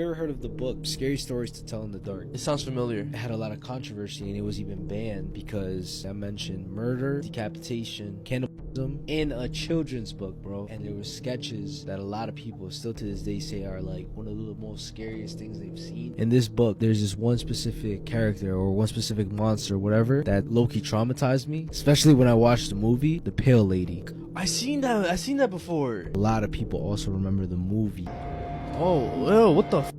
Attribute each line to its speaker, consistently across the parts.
Speaker 1: Ever heard of the book Scary Stories to Tell in the Dark?
Speaker 2: It sounds familiar.
Speaker 1: It had a lot of controversy and it was even banned because I mentioned murder, decapitation, cannibalism in a children's book, bro. And there were sketches that a lot of people still to this day say are like one of the most scariest things they've seen. In this book, there's this one specific character or one specific monster or whatever that low-key traumatized me, especially when I watched the movie, The Pale Lady.
Speaker 2: I seen that before.
Speaker 1: A lot of people also remember the movie.
Speaker 2: Oh, ew, what the f?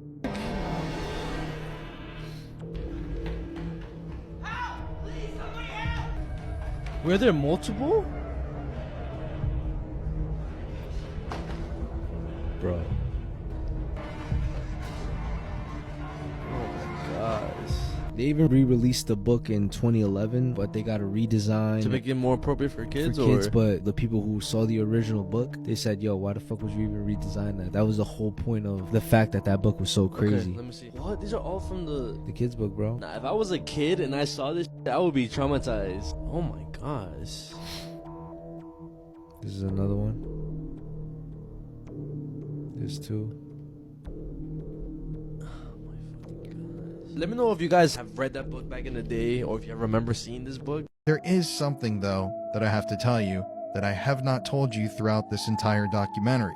Speaker 2: Were there multiple?
Speaker 1: Bro.
Speaker 2: Oh my gosh.
Speaker 1: They even re-released the book in 2011, but they got a redesign
Speaker 2: To make it more appropriate for kids,
Speaker 1: but the people who saw the original book, they said, yo, why the fuck would you even redesign that? That was the whole point of the fact that that book was so crazy.
Speaker 2: Okay, let me see. What? These are all from
Speaker 1: The kids book, bro.
Speaker 2: Nah, if I was a kid and I saw this, I would be traumatized. Oh my gosh.
Speaker 1: This is another one. There's two.
Speaker 2: Let me know if you guys have read that book back in the day or if you remember seeing this book.
Speaker 3: There is something, though, that I have to tell you that I have not told you throughout this entire documentary.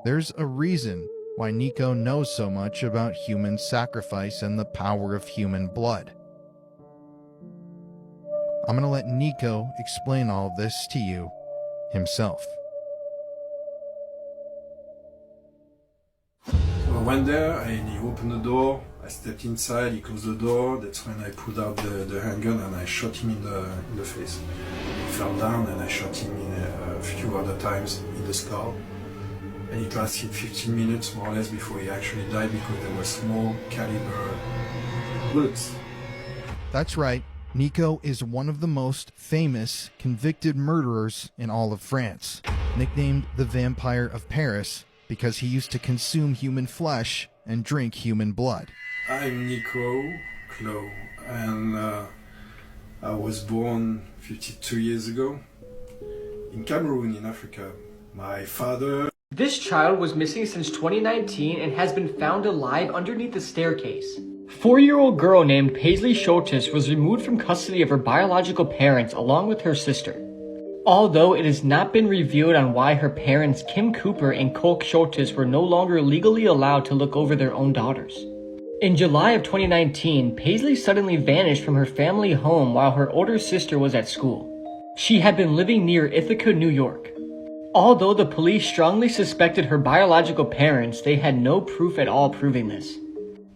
Speaker 3: There's a reason why Nico knows so much about human sacrifice and the power of human blood. I'm going to let Nico explain all of this to you himself.
Speaker 4: So I went there and he opened the door. I stepped inside, he closed the door. That's when I pulled out the handgun and I shot him in the face. He fell down and I shot him in a few other times in the skull. And it lasted 15 minutes more or less before he actually died because there were small caliber bullets.
Speaker 3: That's right, Nico is one of the most famous convicted murderers in all of France, nicknamed the Vampire of Paris because he used to consume human flesh and drink human blood.
Speaker 4: I'm Nico Clo, and I was born 52 years ago in Cameroon in Africa. My father...
Speaker 5: This child was missing since 2019 and has been found alive underneath the staircase. 4-year-old girl named Paisley Schultes was removed from custody of her biological parents along with her sister. Although it has not been revealed on why her parents Kim Cooper and Kolk Schultes were no longer legally allowed to look over their own daughters. In July of 2019, Paisley suddenly vanished from her family home while her older sister was at school. She had been living near Ithaca, New York. Although the police strongly suspected her biological parents, they had no proof at all proving this.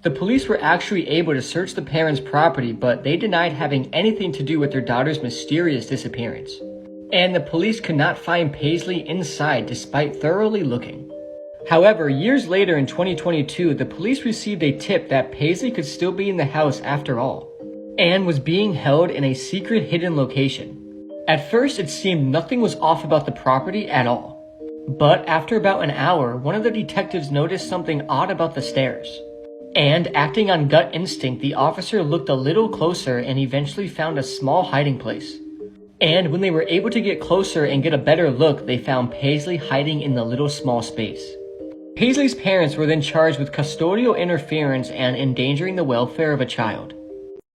Speaker 5: The police were actually able to search the parents' property, but they denied having anything to do with their daughter's mysterious disappearance. And the police could not find Paisley inside despite thoroughly looking. However, years later in 2022, the police received a tip that Paisley could still be in the house after all, and was being held in a secret hidden location. At first, it seemed nothing was off about the property at all. But after about an hour, one of the detectives noticed something odd about the stairs. And acting on gut instinct, the officer looked a little closer and eventually found a small hiding place. And when they were able to get closer and get a better look, they found Paisley hiding in the little small space. Paisley's parents were then charged with custodial interference and endangering the welfare of a child.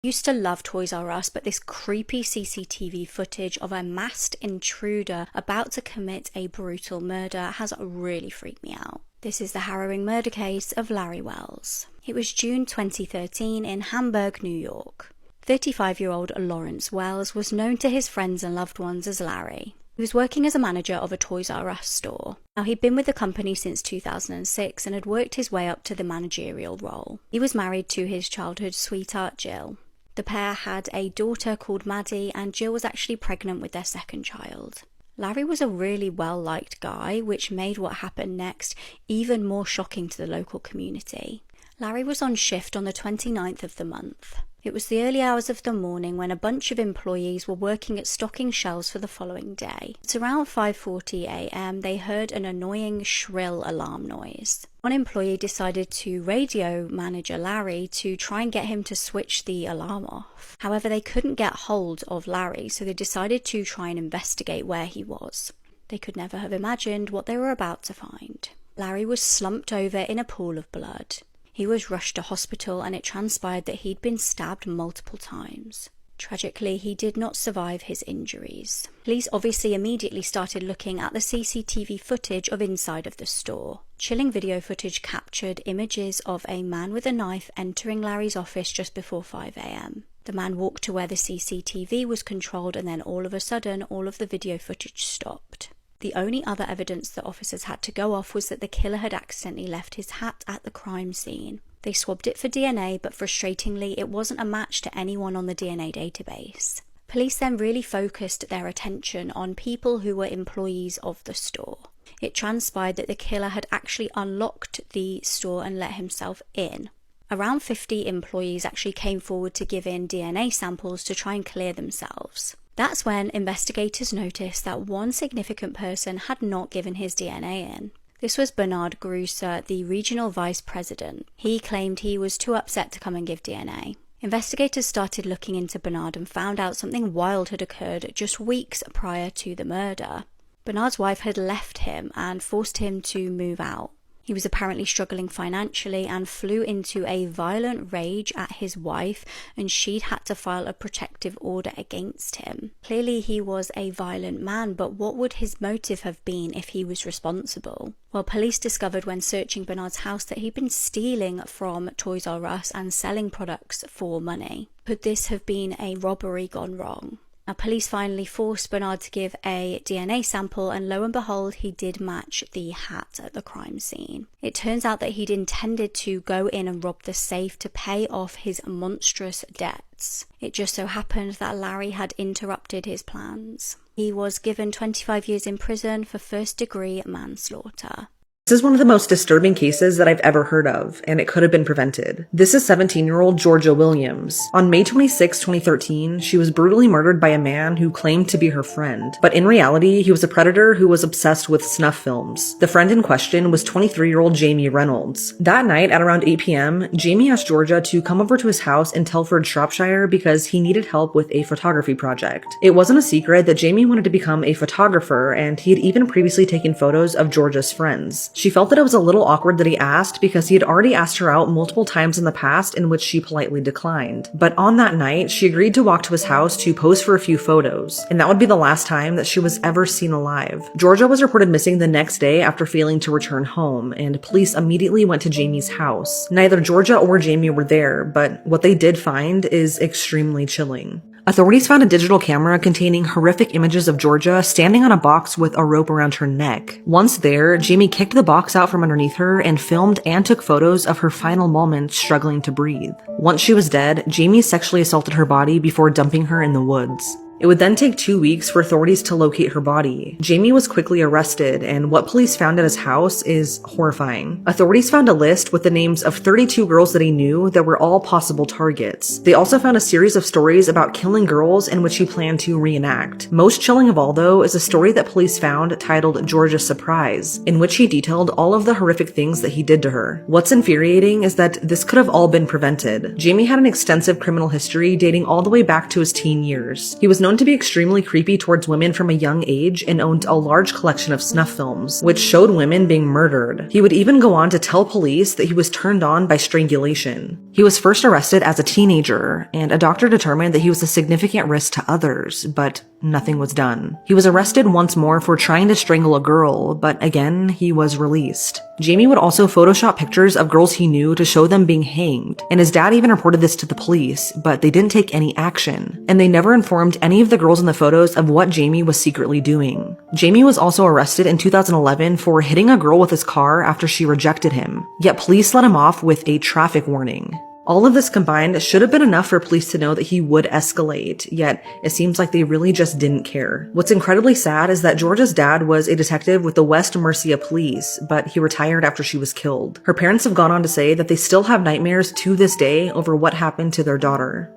Speaker 6: Used to love Toys R Us, but this creepy CCTV footage of a masked intruder about to commit a brutal murder has really freaked me out. This is the harrowing murder case of Larry Wells. It was June 2013 in Hamburg, New York. 35-year-old Lawrence Wells was known to his friends and loved ones as Larry. He was working as a manager of a Toys R Us store. Now, he'd been with the company since 2006 and had worked his way up to the managerial role. He was married to his childhood sweetheart, Jill. The pair had a daughter called Maddie, and Jill was actually pregnant with their second child. Larry was a really well-liked guy, which made what happened next even more shocking to the local community. Larry was on shift on the 29th of the month. It was the early hours of the morning when a bunch of employees were working at stocking shelves for the following day. At around 5:40 a.m, they heard an annoying shrill alarm noise. One employee decided to radio manager Larry to try and get him to switch the alarm off. However, they couldn't get hold of Larry, so they decided to try and investigate where he was. They could never have imagined what they were about to find. Larry was slumped over in a pool of blood. He was rushed to hospital and it transpired that he'd been stabbed multiple times. Tragically, he did not survive his injuries. Police obviously immediately started looking at the CCTV footage of inside of the store. Chilling video footage captured images of a man with a knife entering Larry's office just before 5 a.m. The man walked to where the CCTV was controlled and then all of a sudden, all of the video footage stopped. The only other evidence that officers had to go off was that the killer had accidentally left his hat at the crime scene. They swabbed it for DNA, but frustratingly, it wasn't a match to anyone on the DNA database. Police then really focused their attention on people who were employees of the store. It transpired that the killer had actually unlocked the store and let himself in. Around 50 employees actually came forward to give in DNA samples to try and clear themselves. That's when investigators noticed that one significant person had not given his DNA in. This was Bernard Grusser, the regional vice president. He claimed he was too upset to come and give DNA. Investigators started looking into Bernard and found out something wild had occurred just weeks prior to the murder. Bernard's wife had left him and forced him to move out. He was apparently struggling financially and flew into a violent rage at his wife, and she'd had to file a protective order against him. Clearly he was a violent man, but what would his motive have been if he was responsible? Well, police discovered when searching Bernard's house that he'd been stealing from Toys R Us and selling products for money. Could this have been a robbery gone wrong? Now, police finally forced Bernard to give a DNA sample, and lo and behold, he did match the hat at the crime scene. It turns out that he'd intended to go in and rob the safe to pay off his monstrous debts. It just so happened that Larry had interrupted his plans. He was given 25 years in prison for first-degree manslaughter.
Speaker 7: This is one of the most disturbing cases that I've ever heard of, and it could have been prevented. This is 17-year-old Georgia Williams. On May 26, 2013, she was brutally murdered by a man who claimed to be her friend, but in reality, he was a predator who was obsessed with snuff films. The friend in question was 23-year-old Jamie Reynolds. That night, at around 8 p.m., Jamie asked Georgia to come over to his house in Telford, Shropshire, because he needed help with a photography project. It wasn't a secret that Jamie wanted to become a photographer, and he had even previously taken photos of Georgia's friends. She felt that it was a little awkward that he asked because he had already asked her out multiple times in the past, in which she politely declined. But on that night, she agreed to walk to his house to pose for a few photos, and that would be the last time that she was ever seen alive. Georgia was reported missing the next day after failing to return home, and police immediately went to Jamie's house. Neither Georgia or Jamie were there, but what they did find is extremely chilling. Authorities found a digital camera containing horrific images of Georgia standing on a box with a rope around her neck. Once there, Jamie kicked the box out from underneath her and filmed and took photos of her final moments struggling to breathe. Once she was dead, Jamie sexually assaulted her body before dumping her in the woods. It would then take 2 weeks for authorities to locate her body. Jamie was quickly arrested, and what police found at his house is horrifying. Authorities found a list with the names of 32 girls that he knew that were all possible targets. They also found a series of stories about killing girls in which he planned to reenact. Most chilling of all, though, is a story that police found titled Georgia's Surprise, in which he detailed all of the horrific things that he did to her. What's infuriating is that this could have all been prevented. Jamie had an extensive criminal history dating all the way back to his teen years. He was known to be extremely creepy towards women from a young age and owned a large collection of snuff films, which showed women being murdered. He would even go on to tell police that he was turned on by strangulation. He was first arrested as a teenager, and a doctor determined that he was a significant risk to others, but nothing was done. He was arrested once more for trying to strangle a girl, but again, he was released. Jamie would also Photoshop pictures of girls he knew to show them being hanged, and his dad even reported this to the police, but they didn't take any action, and they never informed any of the girls in the photos of what Jamie was secretly doing. Jamie was also arrested in 2011 for hitting a girl with his car after she rejected him, yet police let him off with a traffic warning. All of this combined should have been enough for police to know that he would escalate, yet it seems like they really just didn't care. What's incredibly sad is that Georgia's dad was a detective with the West Mercia Police, but he retired after she was killed. Her parents have gone on to say that they still have nightmares to this day over what happened to their daughter.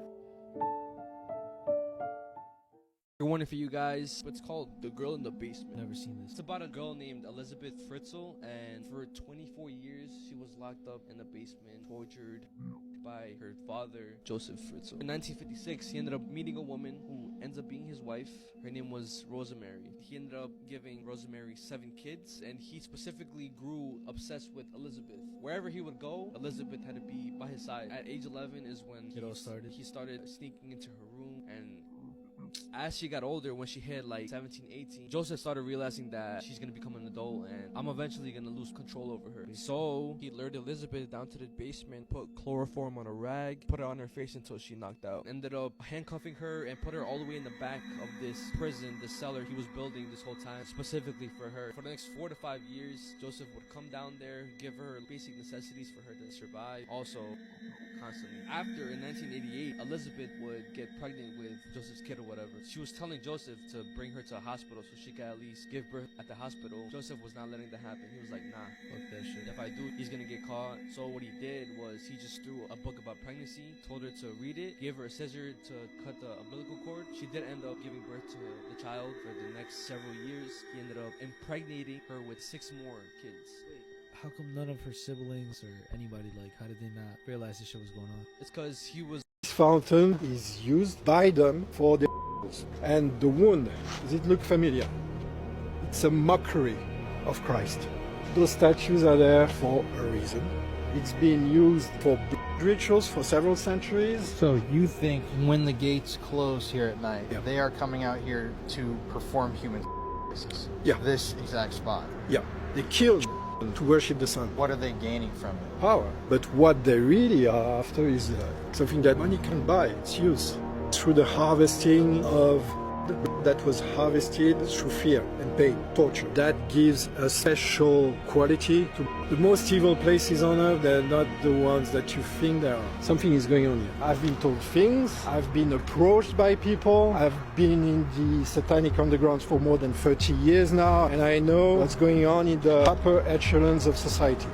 Speaker 2: One for you guys. It's called The Girl in the Basement.
Speaker 1: Never seen this.
Speaker 2: It's about a girl named Elizabeth Fritzl, and for 24 years she was locked up in the basement, tortured by her father, Joseph Fritzl. In 1956, he ended up meeting a woman who ends up being his wife. Her name was Rosemary. He ended up giving Rosemary 7 kids, and he specifically grew obsessed with Elizabeth. Wherever he would go, Elizabeth had to be by his side. At age 11 is when
Speaker 1: It all started.
Speaker 2: He started sneaking into her room, and as she got older, when she hit like 17, 18, Joseph started realizing that she's gonna become an adult and I'm eventually gonna lose control over her. So he lured Elizabeth down to the basement, put chloroform on a rag, put it on her face until she knocked out. Ended up handcuffing her and put her all the way in the back of this prison, the cellar he was building this whole time, specifically for her. For the next 4 to 5 years, Joseph would come down there, give her basic necessities for her to survive. Also, constantly. After, in 1988, Elizabeth would get pregnant with Joseph's kid or whatever. She was telling Joseph to bring her to a hospital so she could at least give birth at the hospital. Joseph was not letting that happen. He was like, nah,
Speaker 1: Fuck that shit.
Speaker 2: if I do, he's gonna get caught. So what he did was he just threw a book about pregnancy, told her to read it, gave her a scissor to cut the umbilical cord. She did end up giving birth to the child for the next several years. He ended up impregnating her with 6 more kids.
Speaker 1: How come none of her siblings or anybody, like, how did they not realize this shit was going on?
Speaker 2: It's because he was
Speaker 4: This fountain is used by them for the and the wound. Does it look familiar? It's a mockery of Christ. Those statues are there for a reason. It's been used for rituals for several centuries.
Speaker 3: So you think when the gates close here at night,
Speaker 4: Yeah.
Speaker 3: they are coming out here to perform human sacrifices?
Speaker 4: Yeah.
Speaker 3: This exact spot.
Speaker 4: Yeah, they killed to worship the sun.
Speaker 3: What are they gaining from it?
Speaker 4: Power. But what they really are after is something that money can buy. It's use. Through the harvesting of that was harvested through fear and pain, torture. That gives a special quality to the most evil places on earth. They're not the ones that you think they are. Something is going on here. I've been told things. I've been approached by people. I've been in the satanic undergrounds for more than 30 years now, and I know what's going on in the upper echelons of society.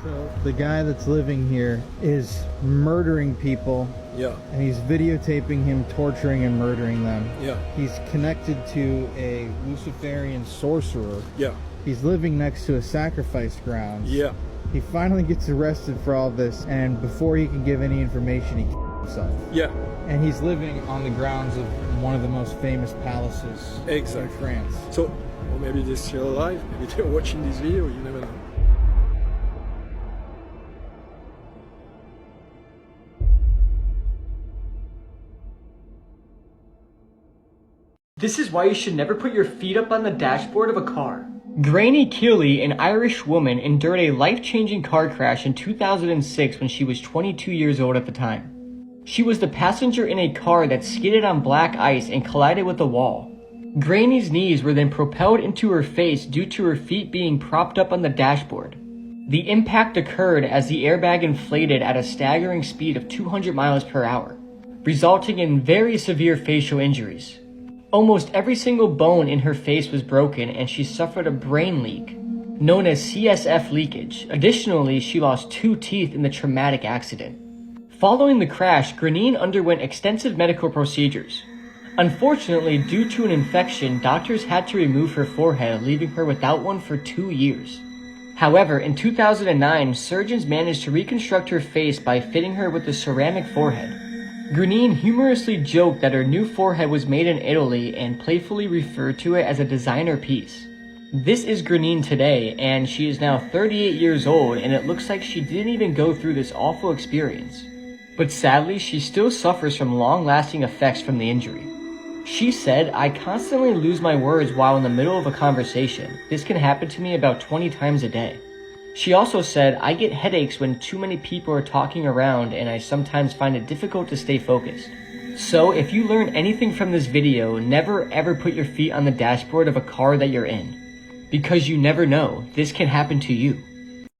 Speaker 8: So the guy that's living here is murdering people,
Speaker 4: Yeah,
Speaker 8: and he's videotaping him torturing and murdering them.
Speaker 4: yeah,
Speaker 8: He's connected to a Luciferian sorcerer.
Speaker 4: yeah,
Speaker 8: He's living next to a sacrifice ground.
Speaker 4: yeah.
Speaker 8: He finally gets arrested for all this, and before he can give any information, he kills himself.
Speaker 4: Yeah,
Speaker 8: And he's living on the grounds of one of the most famous palaces
Speaker 4: Exactly.
Speaker 8: in France.
Speaker 4: So, or maybe they're still alive. Maybe they're watching this video. You never know.
Speaker 5: This is why you should never put your feet up on the dashboard of a car. Granny Keeley, an Irish woman, endured a life-changing car crash in 2006 when she was 22 years old at the time. She was the passenger in a car that skidded on black ice and collided with a wall. Granny's knees were then propelled into her face due to her feet being propped up on the dashboard. The impact occurred as the airbag inflated at a staggering speed of 200 miles per hour, resulting in very severe facial injuries. Almost every single bone in her face was broken, and she suffered a brain leak, known as CSF leakage. Additionally, she lost 2 teeth in the traumatic accident. Following the crash, Granine underwent extensive medical procedures. Unfortunately, due to an infection, doctors had to remove her forehead, leaving her without one for 2 years. However, in 2009, surgeons managed to reconstruct her face by fitting her with a ceramic forehead. Granine humorously joked that her new forehead was made in Italy and playfully referred to it as a designer piece. This is Granine today, and she is now 38 years old, and it looks like she didn't even go through this awful experience. But sadly, she still suffers from long-lasting effects from the injury. She said, "I constantly lose my words while in the middle of a conversation. This can happen to me about 20 times a day." She also said, "I get headaches when too many people are talking around, and I sometimes find it difficult to stay focused." So if you learn anything from this video, never ever put your feet on the dashboard of a car that you're in. Because you never know, this can happen to you.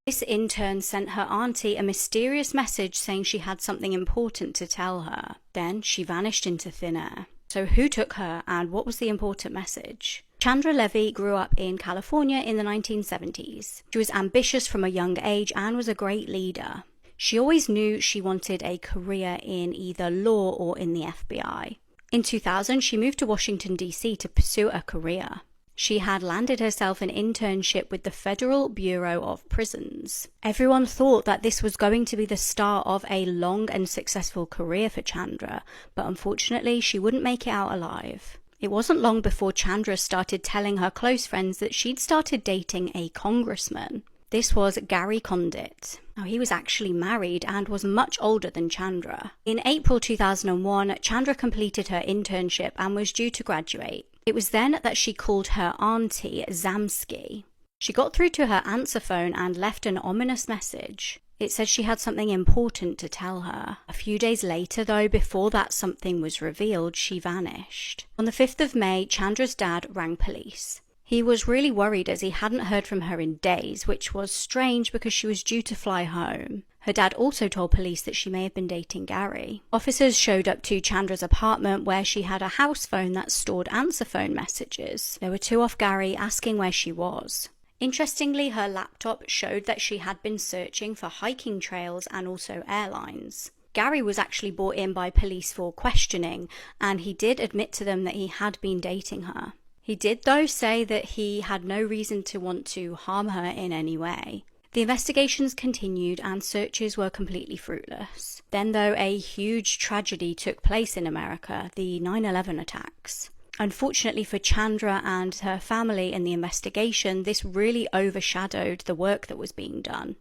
Speaker 6: This in turn sent her auntie a mysterious message saying she had something important to tell her. Then she vanished into thin air. So who took her, and what was the important message? Chandra Levy grew up in California in the 1970s. She was ambitious from a young age and was a great leader. She always knew she wanted a career in either law or in the FBI. In 2000, she moved to Washington, D.C. to pursue a career. She had landed herself an internship with the Federal Bureau of Prisons. Everyone thought that this was going to be the start of a long and successful career for Chandra, but unfortunately she wouldn't make it out alive. It wasn't long before Chandra started telling her close friends that she'd started dating a congressman. This was Gary Condit. Now, he was actually married and was much older than Chandra. In April 2001, Chandra completed her internship and was due to graduate. It was then that she called her auntie Zamsky. She got through to her answer phone and left an ominous message. It said she had something important to tell her. A few days later, though, before that something was revealed, she vanished. On the 5th of May, Chandra's dad rang police. He was really worried as he hadn't heard from her in days, which was strange because she was due to fly home. Her dad also told police that she may have been dating Gary. Officers showed up to Chandra's apartment where she had a house phone that stored answer phone messages. There were two off Gary asking where she was. Interestingly, her laptop showed that she had been searching for hiking trails and also airlines. Gary was actually brought in by police for questioning, and he did admit to them that he had been dating her. He did, though, say that he had no reason to want to harm her in any way. The investigations continued and searches were completely fruitless. Then, though, a huge tragedy took place in America, the 9/11 attacks. Unfortunately for Chandra and her family in the investigation, this really overshadowed the work that was being done.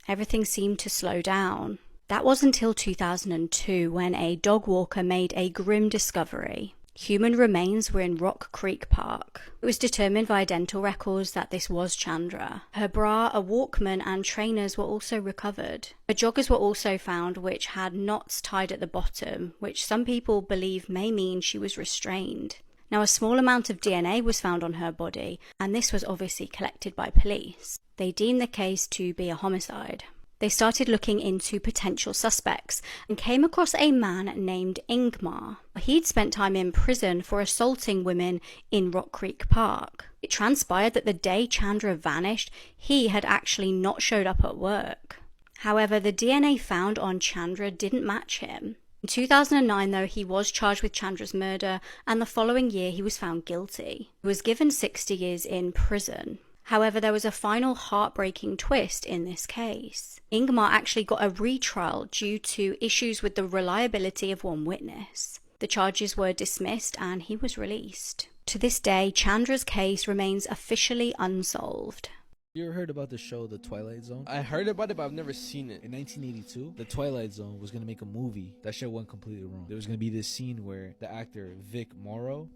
Speaker 6: Everything seemed to slow down. That was until 2002 when a dog walker made a grim discovery. Human remains were in Rock Creek Park. It was determined via dental records that this was Chandra. Her bra, a Walkman, and trainers were also recovered. Her joggers were also found, which had knots tied at the bottom, which some people believe may mean she was restrained. Now, a small amount of DNA was found on her body, and this was obviously collected by police. They deemed the case to be a homicide. They started looking into potential suspects and came across a man named Ingmar. He'd spent time in prison for assaulting women in Rock Creek Park. It transpired that the day Chandra vanished, he had actually not showed up at work. However, the DNA found on Chandra didn't match him. In 2009, though, he was charged with Chandra's murder, and the following year he was found guilty. He was given 60 years in prison. However, there was a final heartbreaking twist in this case. Ingmar actually got a retrial due to issues with the reliability of one witness. The charges were dismissed and he was released. To this day, Chandra's case remains officially unsolved.
Speaker 1: You ever heard about the show The Twilight Zone?
Speaker 2: I heard about it, but I've never seen it.
Speaker 1: In 1982, The Twilight Zone was going to make a movie. That shit went completely wrong. There was going to be this scene where the actor Vic Morrow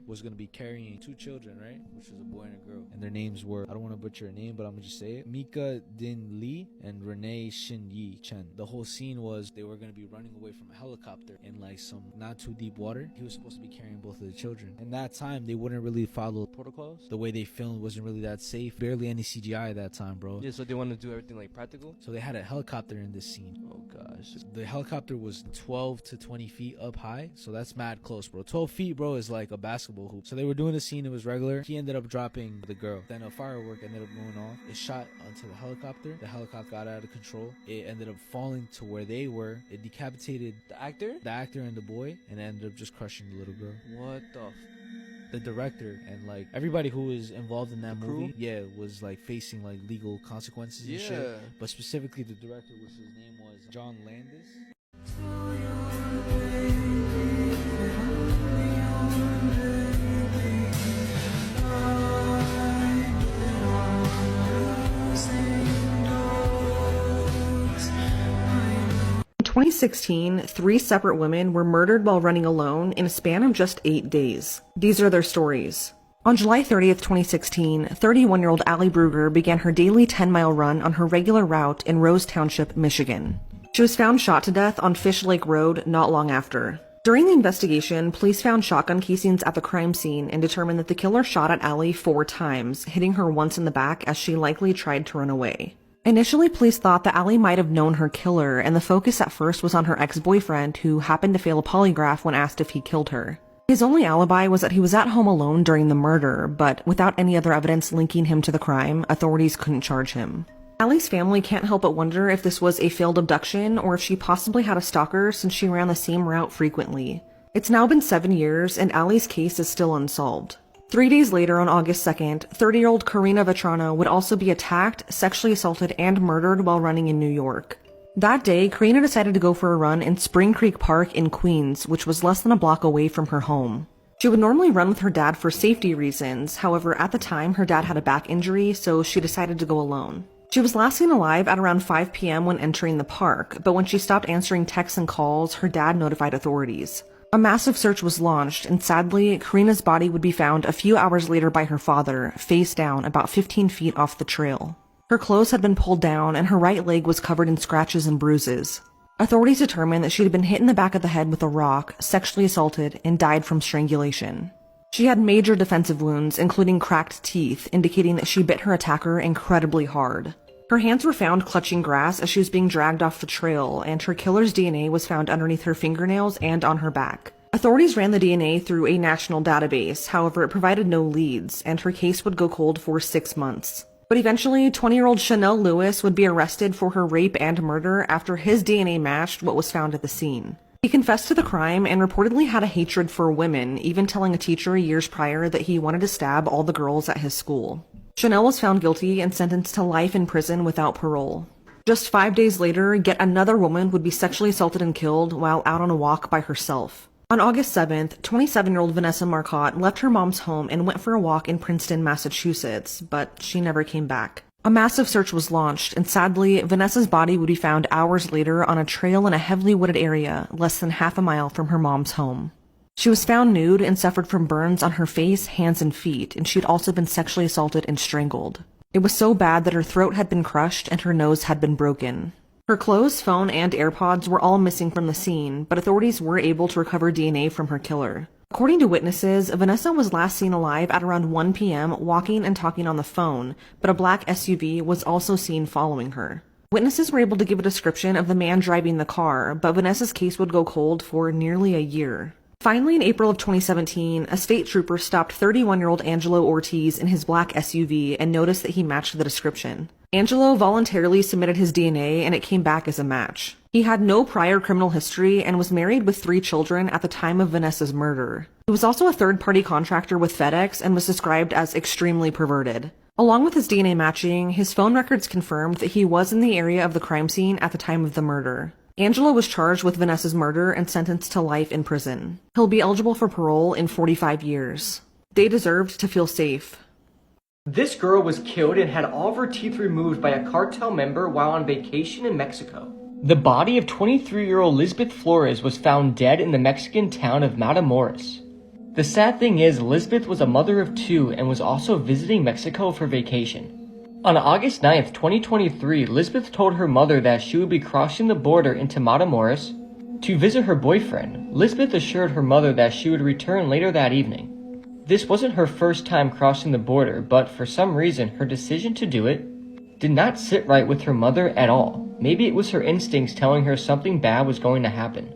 Speaker 1: was going to be carrying two children, right? Which was a boy and a girl. And their names were, I don't want to butcher her name, but I'm going to just say it, Mika Din Lee and Renee Shin Yi Chen. The whole scene was they were going to be running away from a helicopter in like some not too deep water. He was supposed to be carrying both of the children. And that time, they wouldn't really follow protocols. The way they filmed wasn't really that safe. Barely any CGI at that time, bro.
Speaker 2: Yeah, so they want to do everything like practical?
Speaker 1: So they had a helicopter in this scene.
Speaker 2: Oh gosh.
Speaker 1: The helicopter was 12 to 20 feet up high. So that's mad close, bro. 12 feet, bro, is like a basketball hoop. So they were doing the scene, it was regular. He ended up dropping the girl. Then a firework ended up going off. It shot onto the helicopter. The helicopter got out of control. It ended up falling to where they were. It decapitated
Speaker 2: The actor?
Speaker 1: the actor and the boy, and ended up just crushing the little girl.
Speaker 2: What the
Speaker 1: The director and like everybody who was involved in that
Speaker 2: The
Speaker 1: movie,
Speaker 2: crew?
Speaker 1: yeah, was like facing like legal consequences and shit.
Speaker 2: Yeah.
Speaker 1: But specifically the director, which his name was John Landis.
Speaker 7: 2016, 3 separate women were murdered while running alone in a span of just 8 days. These are their stories. On July 30th, 2016, 31-year-old Allie Bruger began her daily 10-mile run on her regular route in Rose Township, Michigan. She was found shot to death on Fish Lake Road not long after. During the investigation, police found shotgun casings at the crime scene and determined that the killer shot at Allie 4 times, hitting her once in the back as she likely tried to run away. Initially, police thought that Allie might have known her killer, and the focus at first was on her ex-boyfriend, who happened to fail a polygraph when asked if he killed her. His only alibi was that he was at home alone during the murder, but without any other evidence linking him to the crime, authorities couldn't charge him. Allie's family can't help but wonder if this was a failed abduction or if she possibly had a stalker since she ran the same route frequently. It's now been 7 years, and Allie's case is still unsolved. 3 days later, on August 2nd, 30-year-old Karina Vetrano would also be attacked, sexually assaulted, and murdered while running in New York. That day, Karina decided to go for a run in Spring Creek Park in Queens, which was less than a block away from her home. She would normally run with her dad for safety reasons. However, at the time, her dad had a back injury, so she decided to go alone. She was last seen alive at around 5 p.m. when entering the park, but when she stopped answering texts and calls, her dad notified authorities. A massive search was launched, and sadly, Karina's body would be found a few hours later by her father, face down about 15 feet off the trail. Her clothes had been pulled down, and her right leg was covered in scratches and bruises. Authorities determined that she had been hit in the back of the head with a rock, sexually assaulted, and died from strangulation. She had major defensive wounds, including cracked teeth, indicating that she bit her attacker incredibly hard. Her hands were found clutching grass as she was being dragged off the trail, and her killer's DNA was found underneath her fingernails and on her back. Authorities ran the DNA through a national database, however it provided no leads, and her case would go cold for 6 months. But eventually, 20-year-old Chanel Lewis would be arrested for her rape and murder after his DNA matched what was found at the scene. He confessed to the crime and reportedly had a hatred for women, even telling a teacher years prior that he wanted to stab all the girls at his school. Chanel was found guilty and sentenced to life in prison without parole. Just 5 days later, yet another woman would be sexually assaulted and killed while out on a walk by herself. On August 7th, 27-year-old Vanessa Marcotte left her mom's home and went for a walk in Princeton, Massachusetts, but she never came back. A massive search was launched, and sadly, Vanessa's body would be found hours later on a trail in a heavily wooded area less than half a mile from her mom's home. She was found nude and suffered from burns on her face, hands, and feet, and she had also been sexually assaulted and strangled. It was so bad that her throat had been crushed and her nose had been broken. Her clothes, phone, and AirPods were all missing from the scene, but authorities were able to recover DNA from her killer. According to witnesses, Vanessa was last seen alive at around 1 p.m. walking and talking on the phone, but a black SUV was also seen following her. Witnesses were able to give a description of the man driving the car, but Vanessa's case would go cold for nearly a year. Finally, in April of 2017, a state trooper stopped 31-year-old Angelo Ortiz in his black SUV and noticed that he matched the description. Angelo voluntarily submitted his DNA and it came back as a match. He had no prior criminal history and was married with 3 children at the time of Vanessa's murder. He was also a third-party contractor with FedEx and was described as extremely perverted. Along with his DNA matching, his phone records confirmed that he was in the area of the crime scene at the time of the murder. Angelo was charged with Vanessa's murder and sentenced to life in prison. He'll be eligible for parole in 45 years. They deserved to feel safe.
Speaker 5: This girl was killed and had all of her teeth removed by a cartel member while on vacation in Mexico. The body of 23-year-old Lisbeth Flores was found dead in the Mexican town of Matamoros. The sad thing is, Lisbeth was a mother of 2 and was also visiting Mexico for vacation. On August 9th, 2023, Lisbeth told her mother that she would be crossing the border into Matamoros to visit her boyfriend. Lisbeth assured her mother that she would return later that evening. This wasn't her first time crossing the border, but for some reason, her decision to do it did not sit right with her mother at all. Maybe it was her instincts telling her something bad was going to happen.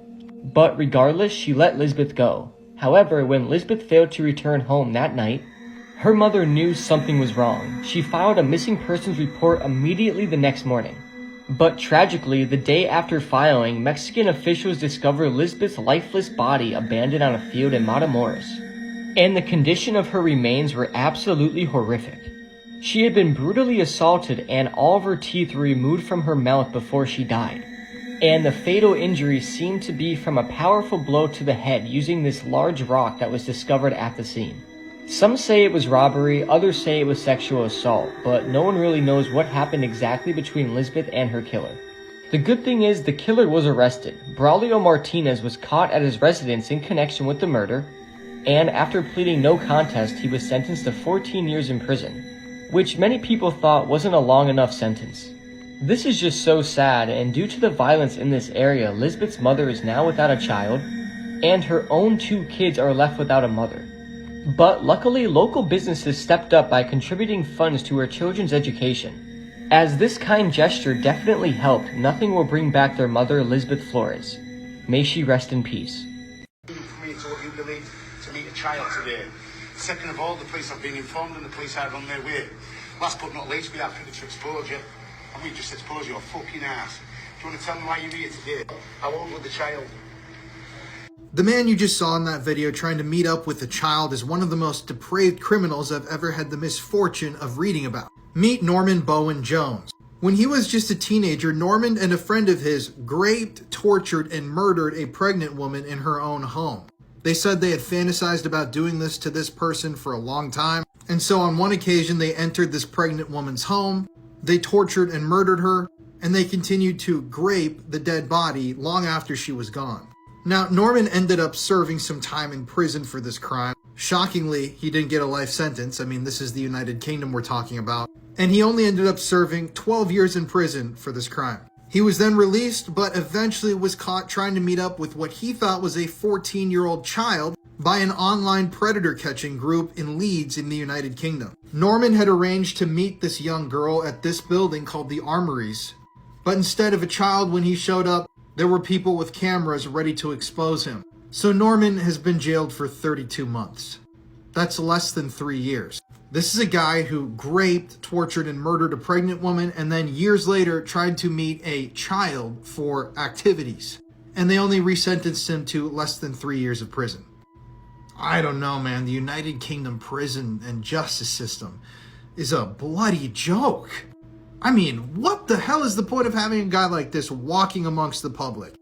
Speaker 5: But regardless, she let Lisbeth go. However, when Lisbeth failed to return home that night, her mother knew something was wrong. She filed a missing persons report immediately the next morning. But tragically, the day after filing, Mexican officials discovered Lisbeth's lifeless body abandoned on a field in Matamoros. And the condition of her remains were absolutely horrific. She had been brutally assaulted and all of her teeth were removed from her mouth before she died. And the fatal injury seemed to be from a powerful blow to the head using this large rock that was discovered at the scene. Some say it was robbery, others say it was sexual assault, but no one really knows what happened exactly between Lisbeth and her killer. The good thing is the killer was arrested. Braulio Martinez was caught at his residence in connection with the murder, and after pleading no contest, he was sentenced to 14 years in prison, which many people thought wasn't a long enough sentence. This is just so sad, and due to the violence in this area, Lisbeth's mother is now without a child, and her own 2 kids are left without a mother. But luckily, local businesses stepped up by contributing funds to her children's education. As this kind gesture definitely helped, nothing will bring back their mother, Lisbeth Flores. May she rest in peace.
Speaker 9: For me to what you believe to meet a child today. Second of all, the police have been informed and the police are on their way. Last but not least, we are ready to expose you. And we just expose your fucking ass. Do you want to tell me why you're here today? How old was the child?
Speaker 3: The man you just saw in that video trying to meet up with a child is one of the most depraved criminals I've ever had the misfortune of reading about. Meet Norman Bowen Jones. When he was just a teenager, Norman and a friend of his raped, tortured, and murdered a pregnant woman in her own home. They said they had fantasized about doing this to this person for a long time, and so on one occasion they entered this pregnant woman's home, they tortured and murdered her, and they continued to grape the dead body long after she was gone. Now, Norman ended up serving some time in prison for this crime. Shockingly, he didn't get a life sentence. I mean, this is the United Kingdom we're talking about. And he only ended up serving 12 years in prison for this crime. He was then released, but eventually was caught trying to meet up with what he thought was a 14-year-old child by an online predator catching group in Leeds in the United Kingdom. Norman had arranged to meet this young girl at this building called the Armories. But instead of a child, when he showed up, there were people with cameras ready to expose him. So Norman has been jailed for 32 months. That's less than 3 years. This is a guy who raped, tortured, and murdered a pregnant woman, and then years later tried to meet a child for activities. And they only resentenced him to less than 3 years of prison. I don't know, man. The United Kingdom prison and justice system is a bloody joke. I mean, what the hell is the point of having a guy like this walking amongst the public?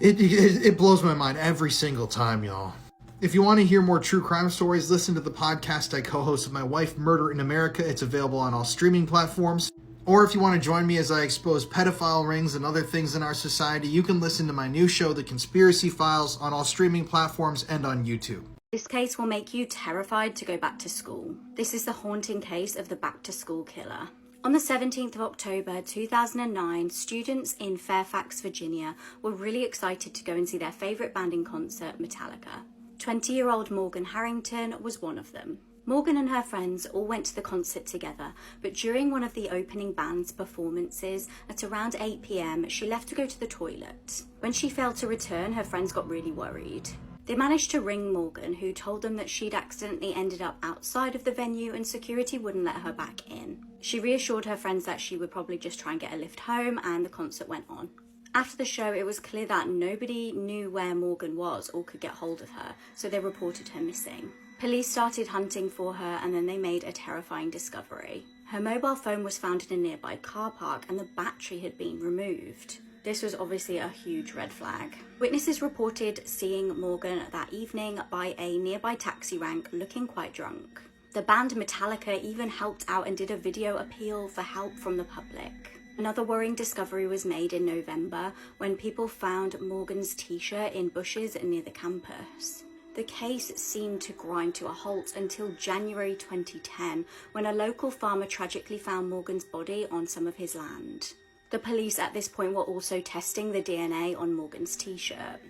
Speaker 3: It blows my mind every single time, y'all. If you want to hear more true crime stories, listen to the podcast I co-host with my wife, Murder in America. It's available on all streaming platforms. Or if you want to join me as I expose pedophile rings and other things in our society, you can listen to my new show, The Conspiracy Files, on all streaming platforms and on YouTube.
Speaker 6: This case will make you terrified to go back to school. This is the haunting case of the back-to-school killer. On the 17th of October 2009, students in Fairfax, Virginia were really excited to go and see their favourite band in concert, Metallica. 20-year-old Morgan Harrington was one of them. Morgan and her friends all went to the concert together, but during one of the opening band's performances at around 8 p.m, she left to go to the toilet. When she failed to return, her friends got really worried. They managed to ring Morgan, who told them that she'd accidentally ended up outside of the venue and security wouldn't let her back in. She reassured her friends that she would probably just try and get a lift home, and the concert went on. After the show, it was clear that nobody knew where Morgan was or could get hold of her, so they reported her missing. Police started hunting for her, and then they made a terrifying discovery. Her mobile phone was found in a nearby car park and the battery had been removed. This was obviously a huge red flag. Witnesses reported seeing Morgan that evening by a nearby taxi rank looking quite drunk. The band Metallica even helped out and did a video appeal for help from the public. Another worrying discovery was made in November when people found Morgan's t-shirt in bushes near the campus. The case seemed to grind to a halt until January 2010 when a local farmer tragically found Morgan's body on some of his land. The police at this point were also testing the DNA on Morgan's t-shirt.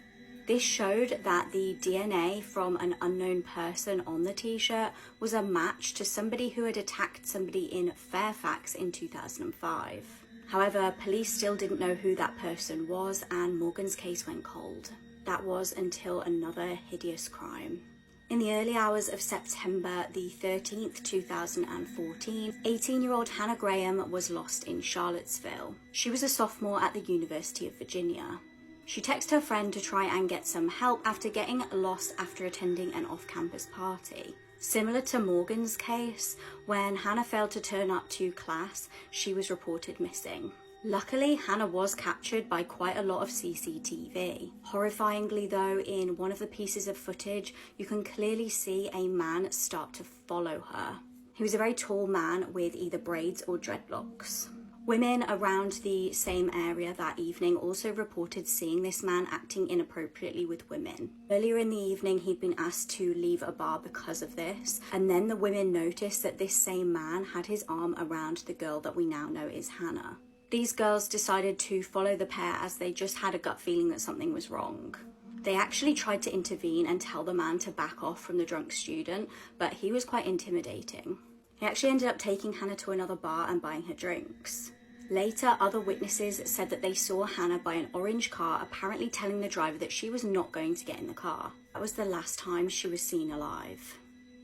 Speaker 6: This showed that the DNA from an unknown person on the t-shirt was a match to somebody who had attacked somebody in Fairfax in 2005. However, police still didn't know who that person was, and Morgan's case went cold. That was until another hideous crime. In the early hours of September the 13th, 2014, 18-year-old Hannah Graham was lost in Charlottesville. She was a sophomore at the University of Virginia. She texted her friend to try and get some help after getting lost after attending an off-campus party. Similar to Morgan's case, when Hannah failed to turn up to class, she was reported missing. Luckily, Hannah was captured by quite a lot of CCTV. Horrifyingly though, in one of the pieces of footage, you can clearly see a man start to follow her. He was a very tall man with either braids or dreadlocks. Women around the same area that evening also reported seeing this man acting inappropriately with women. Earlier in the evening, he'd been asked to leave a bar because of this, and then the women noticed that this same man had his arm around the girl that we now know is Hannah. These girls decided to follow the pair as they just had a gut feeling that something was wrong. They actually tried to intervene and tell the man to back off from the drunk student, but he was quite intimidating. He actually ended up taking Hannah to another bar and buying her drinks. Later, other witnesses said that they saw Hannah by an orange car, apparently telling the driver that she was not going to get in the car. That was the last time she was seen alive.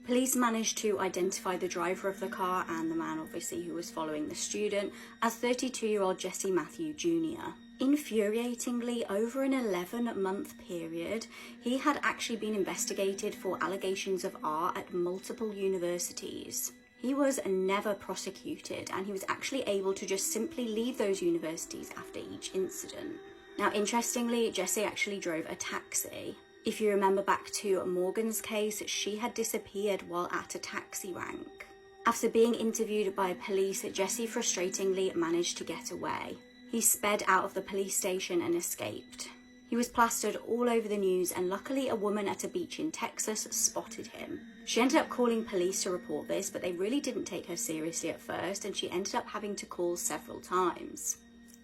Speaker 6: Police managed to identify the driver of the car and the man obviously who was following the student as 32-year-old Jesse Matthew Jr. Infuriatingly, over an 11-month period, he had actually been investigated for allegations of art at multiple universities. He was never prosecuted, and he was actually able to just simply leave those universities after each incident. Now, interestingly, Jesse actually drove a taxi. If you remember back to Morgan's case, she had disappeared while at a taxi rank. After being interviewed by police, Jesse frustratingly managed to get away. He sped out of the police station and escaped. He was plastered all over the news, and luckily a woman at a beach in Texas spotted him. She ended up calling police to report this, but they really didn't take her seriously at first, and she ended up having to call several times.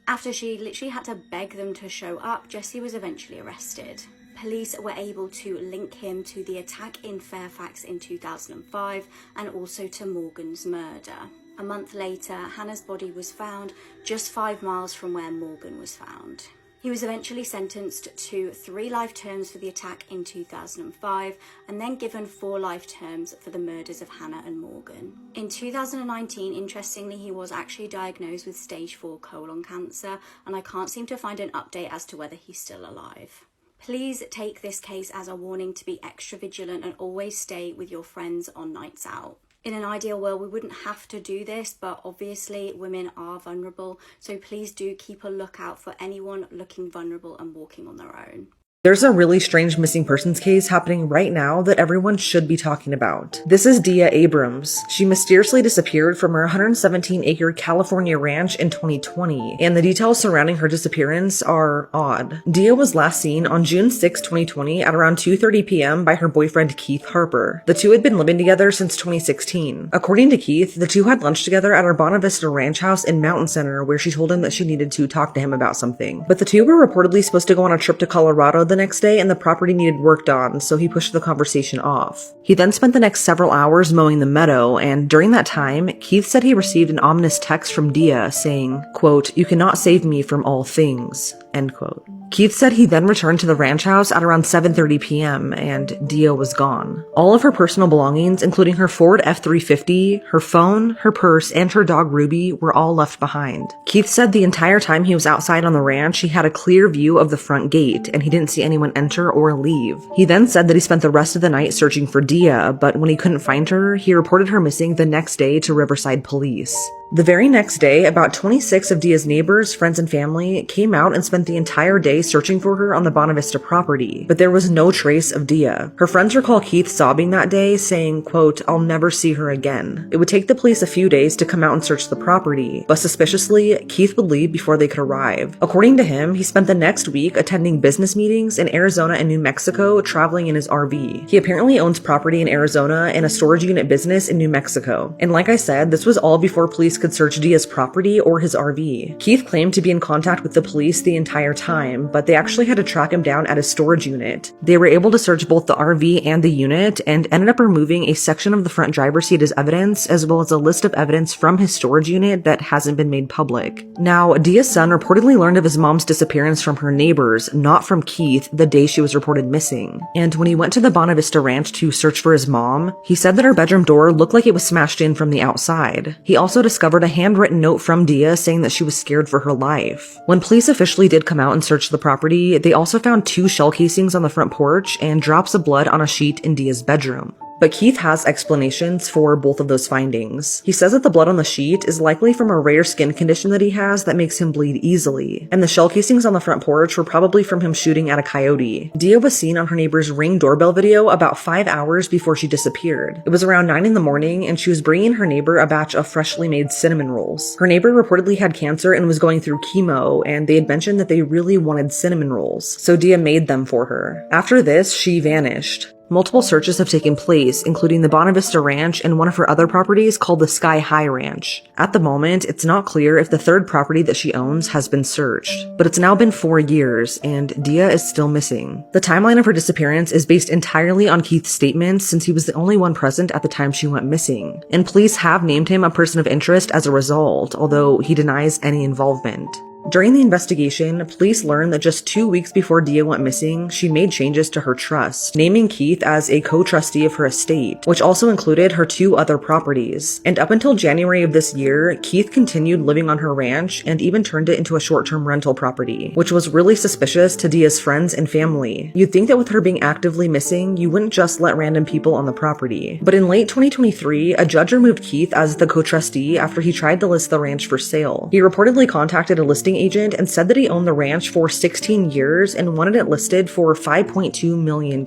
Speaker 6: After she literally had to beg them to show up, Jesse was eventually arrested. Police were able to link him to the attack in Fairfax in 2005 and also to Morgan's murder. A month later, Hannah's body was found just 5 miles from where Morgan was found. He was eventually sentenced to 3 life terms for the attack in 2005 and then given 4 life terms for the murders of Hannah and Morgan. In 2019, interestingly, he was actually diagnosed with stage 4 colon cancer, and I can't seem to find an update as to whether he's still alive. Please take this case as a warning to be extra vigilant and always stay with your friends on nights out. In an ideal world, we wouldn't have to do this, but obviously women are vulnerable, so please do keep a lookout for anyone looking vulnerable and walking on their own.
Speaker 7: There's a really strange missing persons case happening right now that everyone should be talking about. This is Dia Abrams. She mysteriously disappeared from her 117-acre California ranch in 2020, and the details surrounding her disappearance are odd. Dia was last seen on June 6, 2020 at around 2:30 p.m. by her boyfriend Keith Harper. The two had been living together since 2016. According to Keith, the two had lunch together at her Bonavista Vista ranch house in Mountain Center, where she told him that she needed to talk to him about something. But the two were reportedly supposed to go on a trip to Colorado the next day, and the property needed worked on, so he pushed the conversation off. He then spent the next several hours mowing the meadow, and during that time, Keith said he received an ominous text from Dia saying, quote, "You cannot save me from all things," end quote. Keith said he then returned to the ranch house at around 7:30 p.m. and Dia was gone. All of her personal belongings, including her Ford F-350, her phone, her purse, and her dog Ruby, were all left behind. Keith said the entire time he was outside on the ranch, he had a clear view of the front gate, and he didn't see anyone enter or leave. He then said that he spent the rest of the night searching for Dia, but when he couldn't find her, he reported her missing the next day to Riverside Police. The very next day, about 26 of Dia's neighbors, friends, and family came out and spent the entire day searching for her on the Bonavista Vista property, but there was no trace of Dia. Her friends recall Keith sobbing that day, saying, quote, "I'll never see her again." It would take the police a few days to come out and search the property, but suspiciously, Keith would leave before they could arrive. According to him, he spent the next week attending business meetings in Arizona and New Mexico, traveling in his RV. He apparently owns property in Arizona and a storage unit business in New Mexico. And like I said, this was all before police could search Dia's property or his RV. Keith claimed to be in contact with the police the entire time, but they actually had to track him down at his storage unit. They were able to search both the RV and the unit and ended up removing a section of the front driver's seat as evidence, as well as a list of evidence from his storage unit that hasn't been made public. Now, Dia's son reportedly learned of his mom's disappearance from her neighbors, not from Keith, the day she was reported missing. And when he went to the Bonavista Vista ranch to search for his mom, he said that her bedroom door looked like it was smashed in from the outside. He also discovered a handwritten note from Dia saying that she was scared for her life. When police officially did come out and search the property, they also found 2 shell casings on the front porch and drops of blood on a sheet in Dia's bedroom. But Keith has explanations for both of those findings. He says that the blood on the sheet is likely from a rare skin condition that he has that makes him bleed easily, and the shell casings on the front porch were probably from him shooting at a coyote. Dia was seen on her neighbor's Ring doorbell video about 5 hours before she disappeared. It was around 9 in the morning, and she was bringing her neighbor a batch of freshly made cinnamon rolls. Her neighbor reportedly had cancer and was going through chemo, and they had mentioned that they really wanted cinnamon rolls, so Dia made them for her. After this, she vanished. Multiple searches have taken place, including the Bonavista Vista Ranch and one of her other properties called the Sky High Ranch. At the moment, it's not clear if the third property that she owns has been searched, but it's now been 4 years, and Dia is still missing. The timeline of her disappearance is based entirely on Keith's statements, since he was the only one present at the time she went missing, and police have named him a person of interest as a result, although he denies any involvement. During the investigation, police learned that just 2 weeks before Dia went missing, she made changes to her trust, naming Keith as a co-trustee of her estate, which also included her 2 other properties. And up until January of this year, Keith continued living on her ranch and even turned it into a short-term rental property, which was really suspicious to Dia's friends and family. You'd think that with her being actively missing, you wouldn't just let random people on the property. But in late 2023, a judge removed Keith as the co-trustee after he tried to list the ranch for sale. He reportedly contacted a listing agent and said that he owned the ranch for 16 years and wanted it listed for $5.2 million.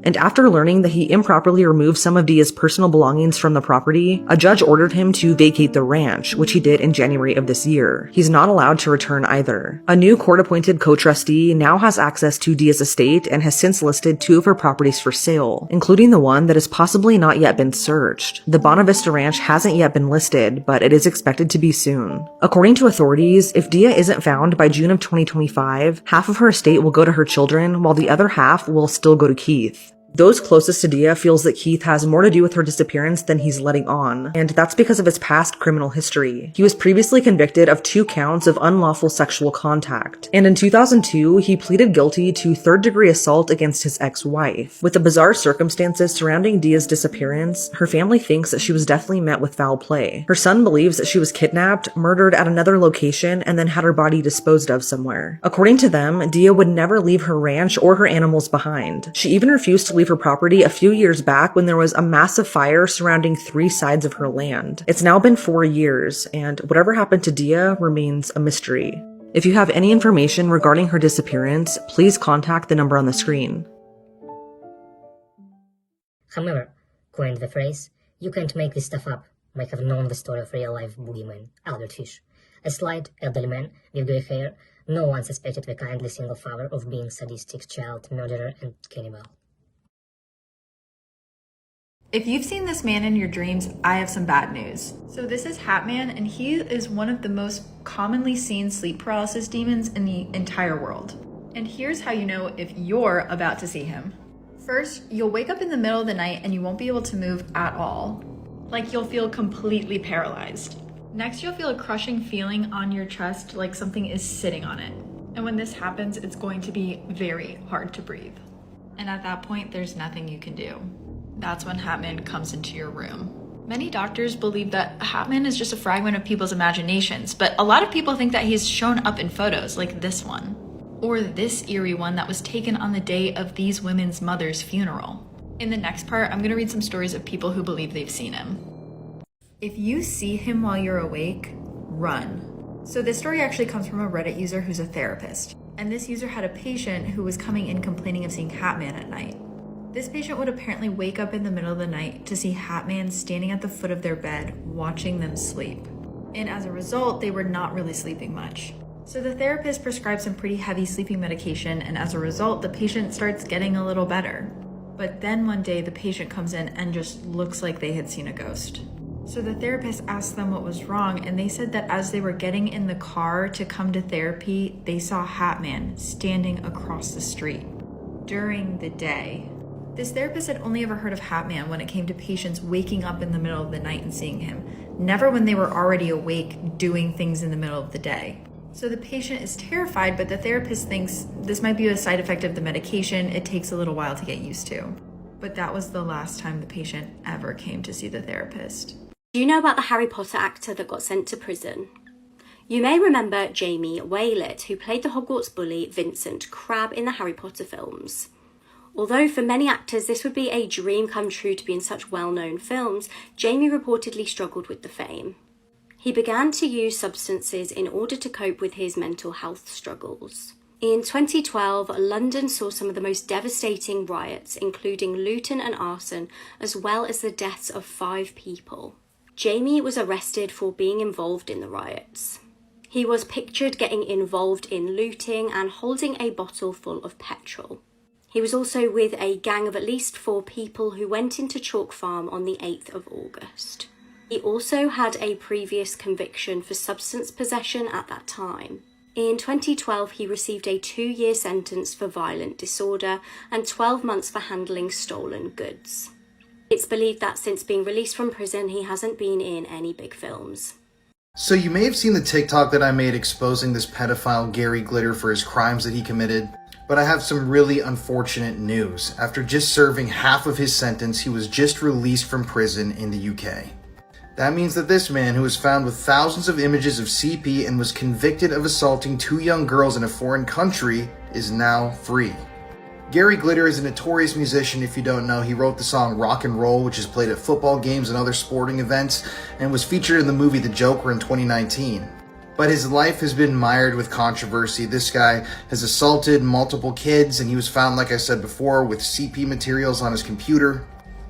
Speaker 7: And after learning that he improperly removed some of Dia's personal belongings from the property, a judge ordered him to vacate the ranch, which he did in January of this year. He's not allowed to return either. A new court-appointed co-trustee now has access to Dia's estate and has since listed 2 of her properties for sale, including the one that has possibly not yet been searched. The Bonavista Ranch hasn't yet been listed, but it is expected to be soon. According to authorities, if Dia isn't found by June of 2025, half of her estate will go to her children, while the other half will still go to Keith. Those closest to Dia feels that Keith has more to do with her disappearance than he's letting on, and that's because of his past criminal history. He was previously convicted of 2 counts of unlawful sexual contact, and in 2002, he pleaded guilty to third-degree assault against his ex-wife. With the bizarre circumstances surrounding Dia's disappearance, her family thinks that she was definitely met with foul play. Her son believes that she was kidnapped, murdered at another location, and then had her body disposed of somewhere. According to them, Dia would never leave her ranch or her animals behind. She even refused to leave her property a few years back when there was a massive fire surrounding 3 sides of her land. It's now been 4 years, and whatever happened to Dia remains a mystery. If you have any information regarding her disappearance, please contact the number on the screen.
Speaker 10: However, coined the phrase, "You can't make this stuff up," might have known the story of real-life boogeyman, Albert Fish. A slight, elderly man with grey hair, no one suspected the kindly single father of being sadistic child murderer and cannibal.
Speaker 11: If you've seen this man in your dreams, I have some bad news. So this is Hatman, and he is one of the most commonly seen sleep paralysis demons in the entire world. And here's how you know if you're about to see him. First, you'll wake up in the middle of the night and you won't be able to move at all. Like you'll feel completely paralyzed. Next, you'll feel a crushing feeling on your chest like something is sitting on it. And when this happens, it's going to be very hard to breathe. And at that point, there's nothing you can do. That's when Hatman comes into your room. Many doctors believe that Hatman is just a fragment of people's imaginations, but a lot of people think that he's shown up in photos like this one, or this eerie one that was taken on the day of these women's mother's funeral. In the next part, I'm gonna read some stories of people who believe they've seen him. If you see him while you're awake, run. So this story actually comes from a Reddit user who's a therapist, and this user had a patient who was coming in complaining of seeing Hatman at night. This patient would apparently wake up in the middle of the night to see Hatman standing at the foot of their bed, watching them sleep. And as a result, they were not really sleeping much. So the therapist prescribed some pretty heavy sleeping medication, and as a result, the patient starts getting a little better. But then one day, the patient comes in and just looks like they had seen a ghost. So the therapist asked them what was wrong, and they said that as they were getting in the car to come to therapy, they saw Hatman standing across the street during the day. This therapist had only ever heard of Hatman when it came to patients waking up in the middle of the night and seeing him, never when they were already awake doing things in the middle of the day. So the patient is terrified, but the therapist thinks this might be a side effect of the medication. It takes a little while to get used to. But that was the last time the patient ever came to see the therapist.
Speaker 6: Do you know about the Harry Potter actor that got sent to prison? You may remember Jamie Waylett, who played the Hogwarts bully Vincent Crabbe in the Harry Potter films. Although for many actors this would be a dream come true to be in such well-known films, Jamie reportedly struggled with the fame. He began to use substances in order to cope with his mental health struggles. In 2012, London saw some of the most devastating riots, including looting and arson, as well as the deaths of 5 people. Jamie was arrested for being involved in the riots. He was pictured getting involved in looting and holding a bottle full of petrol. He was also with a gang of at least 4 people who went into Chalk Farm on the 8th of August. He also had a previous conviction for substance possession at that time. In 2012, he received a 2-year sentence for violent disorder and 12 months for handling stolen goods. It's believed that since being released from prison, he hasn't been in any big films.
Speaker 3: So you may have seen the TikTok that I made exposing this pedophile Gary Glitter for his crimes that he committed, but I have some really unfortunate news. After just serving half of his sentence, he was just released from prison in the UK. That means that this man, who was found with thousands of images of CP and was convicted of assaulting 2 young girls in a foreign country, is now free. Gary Glitter is a notorious musician. If you don't know, he wrote the song Rock and Roll, which is played at football games and other sporting events, and was featured in the movie The Joker in 2019. But his life has been mired with controversy. This guy has assaulted multiple kids, and he was found, like I said before, with CP materials on his computer.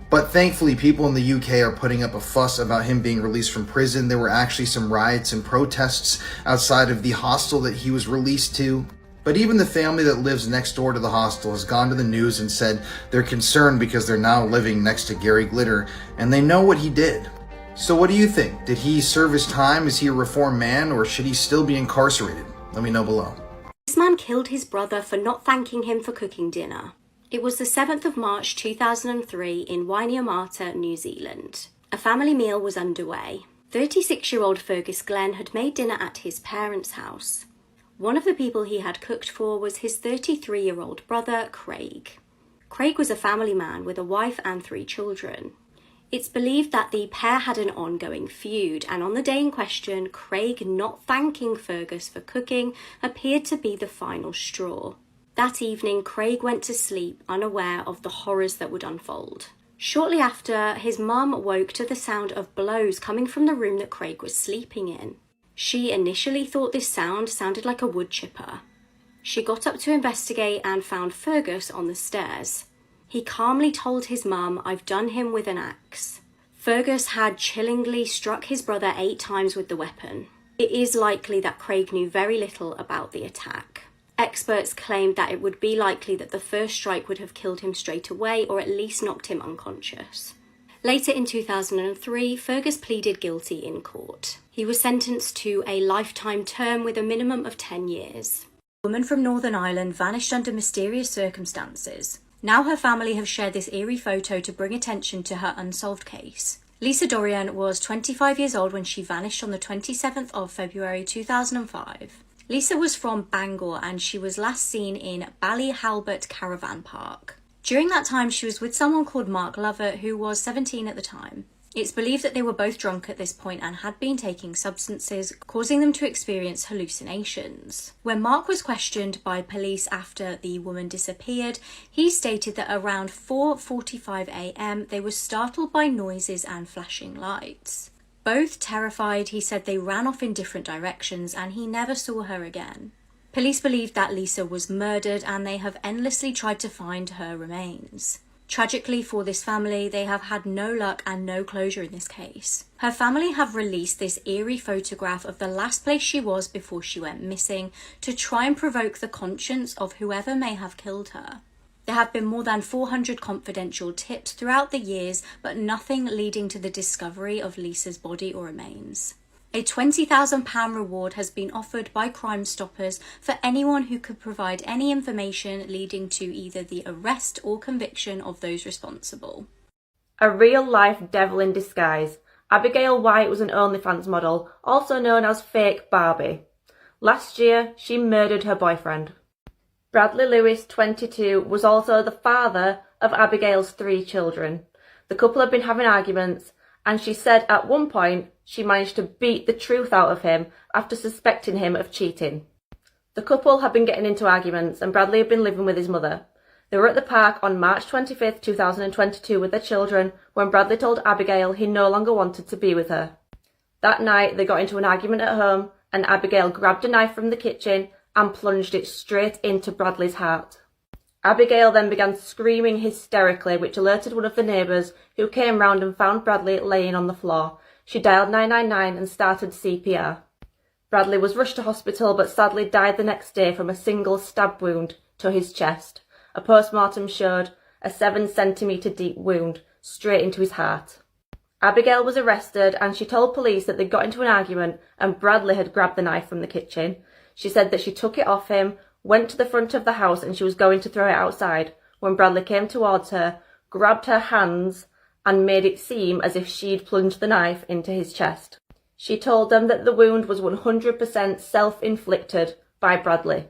Speaker 3: But thankfully, people in the UK are putting up a fuss about him being released from prison. There were actually some riots and protests outside of the hostel that he was released to. But even the family that lives next door to the hostel has gone to the news and said they're concerned because they're now living next to Gary Glitter, and they know what he did. So what do you think? Did he serve his time? Is he a reformed man, or should he still be incarcerated? Let me know below.
Speaker 6: This man killed his brother for not thanking him for cooking dinner. It was the 7th of March 2003 in Wainuiomata, New Zealand. A family meal was underway. 36-year-old Fergus Glenn had made dinner at his parents' house. One of the people he had cooked for was his 33-year-old brother, Craig. Craig was a family man with a wife and 3 children. It's believed that the pair had an ongoing feud, and on the day in question, Craig not thanking Fergus for cooking appeared to be the final straw. That evening, Craig went to sleep unaware of the horrors that would unfold. Shortly after, his mum woke to the sound of blows coming from the room that Craig was sleeping in. She initially thought this sounded like a wood chipper. She got up to investigate and found Fergus on the stairs. He calmly told his mum, "I've done him with an axe." Fergus had chillingly struck his brother 8 times with the weapon. It is likely that Craig knew very little about the attack. Experts claimed that it would be likely that the first strike would have killed him straight away, or at least knocked him unconscious. Later in 2003, Fergus pleaded guilty in court. He was sentenced to a lifetime term with a minimum of 10 years. A woman from Northern Ireland vanished under mysterious circumstances. Now her family have shared this eerie photo to bring attention to her unsolved case. Lisa Dorian was 25 years old when she vanished on the 27th of February 2005. Lisa was from Bangor and she was last seen in Ballyhalbert Caravan Park. During that time, she was with someone called Mark Lovett, who was 17 at the time. It's believed that they were both drunk at this point and had been taking substances, causing them to experience hallucinations. When Mark was questioned by police after the woman disappeared, he stated that around 4:45 a.m. they were startled by noises and flashing lights. Both terrified, he said they ran off in different directions and he never saw her again. Police believed that Lisa was murdered and they have endlessly tried to find her remains. Tragically for this family, they have had no luck and no closure in this case. Her family have released this eerie photograph of the last place she was before she went missing to try and provoke the conscience of whoever may have killed her. There have been more than 400 confidential tips throughout the years, but nothing leading to the discovery of Lisa's body or remains. A £20,000 reward has been offered by Crime Stoppers for anyone who could provide any information leading to either the arrest or conviction of those responsible.
Speaker 12: A real-life devil in disguise. Abigail White was an OnlyFans model, also known as Fake Barbie. Last year, she murdered her boyfriend. Bradley Lewis, 22, was also the father of Abigail's 3 children. The couple had been having arguments, and she said at one point she managed to beat the truth out of him after suspecting him of cheating. The couple had been getting into arguments and Bradley had been living with his mother. They were at the park on March 25th, 2022 with their children when Bradley told Abigail he no longer wanted to be with her. That night they got into an argument at home and Abigail grabbed a knife from the kitchen and plunged it straight into Bradley's heart. Abigail then began screaming hysterically, which alerted one of the neighbours, who came round and found Bradley laying on the floor. She dialed 999 and started CPR. Bradley was rushed to hospital but sadly died the next day from a single stab wound to his chest. A post-mortem showed a 7-centimetre deep wound straight into his heart. Abigail was arrested and she told police that they got into an argument and Bradley had grabbed the knife from the kitchen. She said that she took it off him, went to the front of the house and she was going to throw it outside when Bradley came towards her, grabbed her hands and made it seem as if she'd plunged the knife into his chest. She told them that the wound was 100% self-inflicted by Bradley.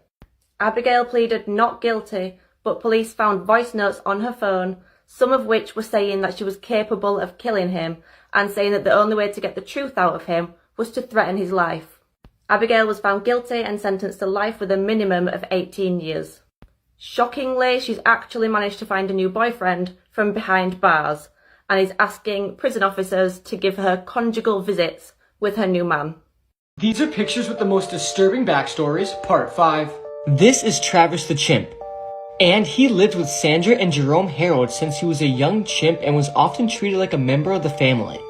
Speaker 12: Abigail pleaded not guilty, but police found voice notes on her phone, some of which were saying that she was capable of killing him and saying that the only way to get the truth out of him was to threaten his life. Abigail was found guilty and sentenced to life with a minimum of 18 years. Shockingly, she's actually managed to find a new boyfriend from behind bars and is asking prison officers to give her conjugal visits with her new man.
Speaker 5: These are pictures with the most disturbing backstories, part 5. This is Travis the chimp. And he lived with Sandra and Jerome Harold since he was a young chimp and was often treated like a member of the family.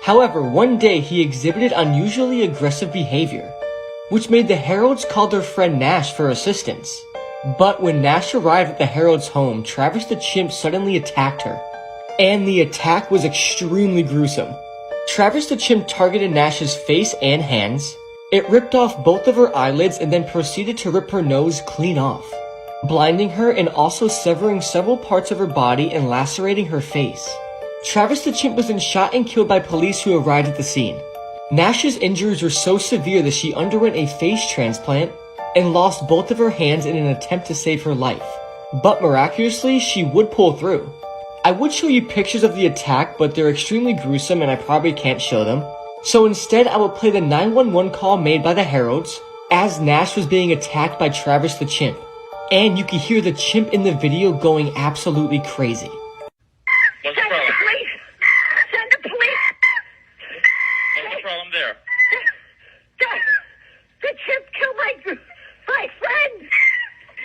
Speaker 5: However, one day he exhibited unusually aggressive behavior, which made the Harolds call their friend Nash for assistance. But when Nash arrived at the Harolds' home, Travis the chimp suddenly attacked her. And the attack was extremely gruesome. Travis the chimp targeted Nash's face and hands. It ripped off both of her eyelids and then proceeded to rip her nose clean off, blinding her and also severing several parts of her body and lacerating her face. Travis the chimp was then shot and killed by police who arrived at the scene. Nash's injuries were so severe that she underwent a face transplant and lost both of her hands in an attempt to save her life. But miraculously, she would pull through. I would show you pictures of the attack, but they're extremely gruesome and I probably can't show them. So instead, I will play the 911 call made by the Harolds as Nash was being attacked by Travis the chimp. And you can hear the chimp in the video going absolutely crazy.
Speaker 13: What's the problem?
Speaker 14: Send the police!
Speaker 13: What's the problem there?
Speaker 14: The chimp killed my friend!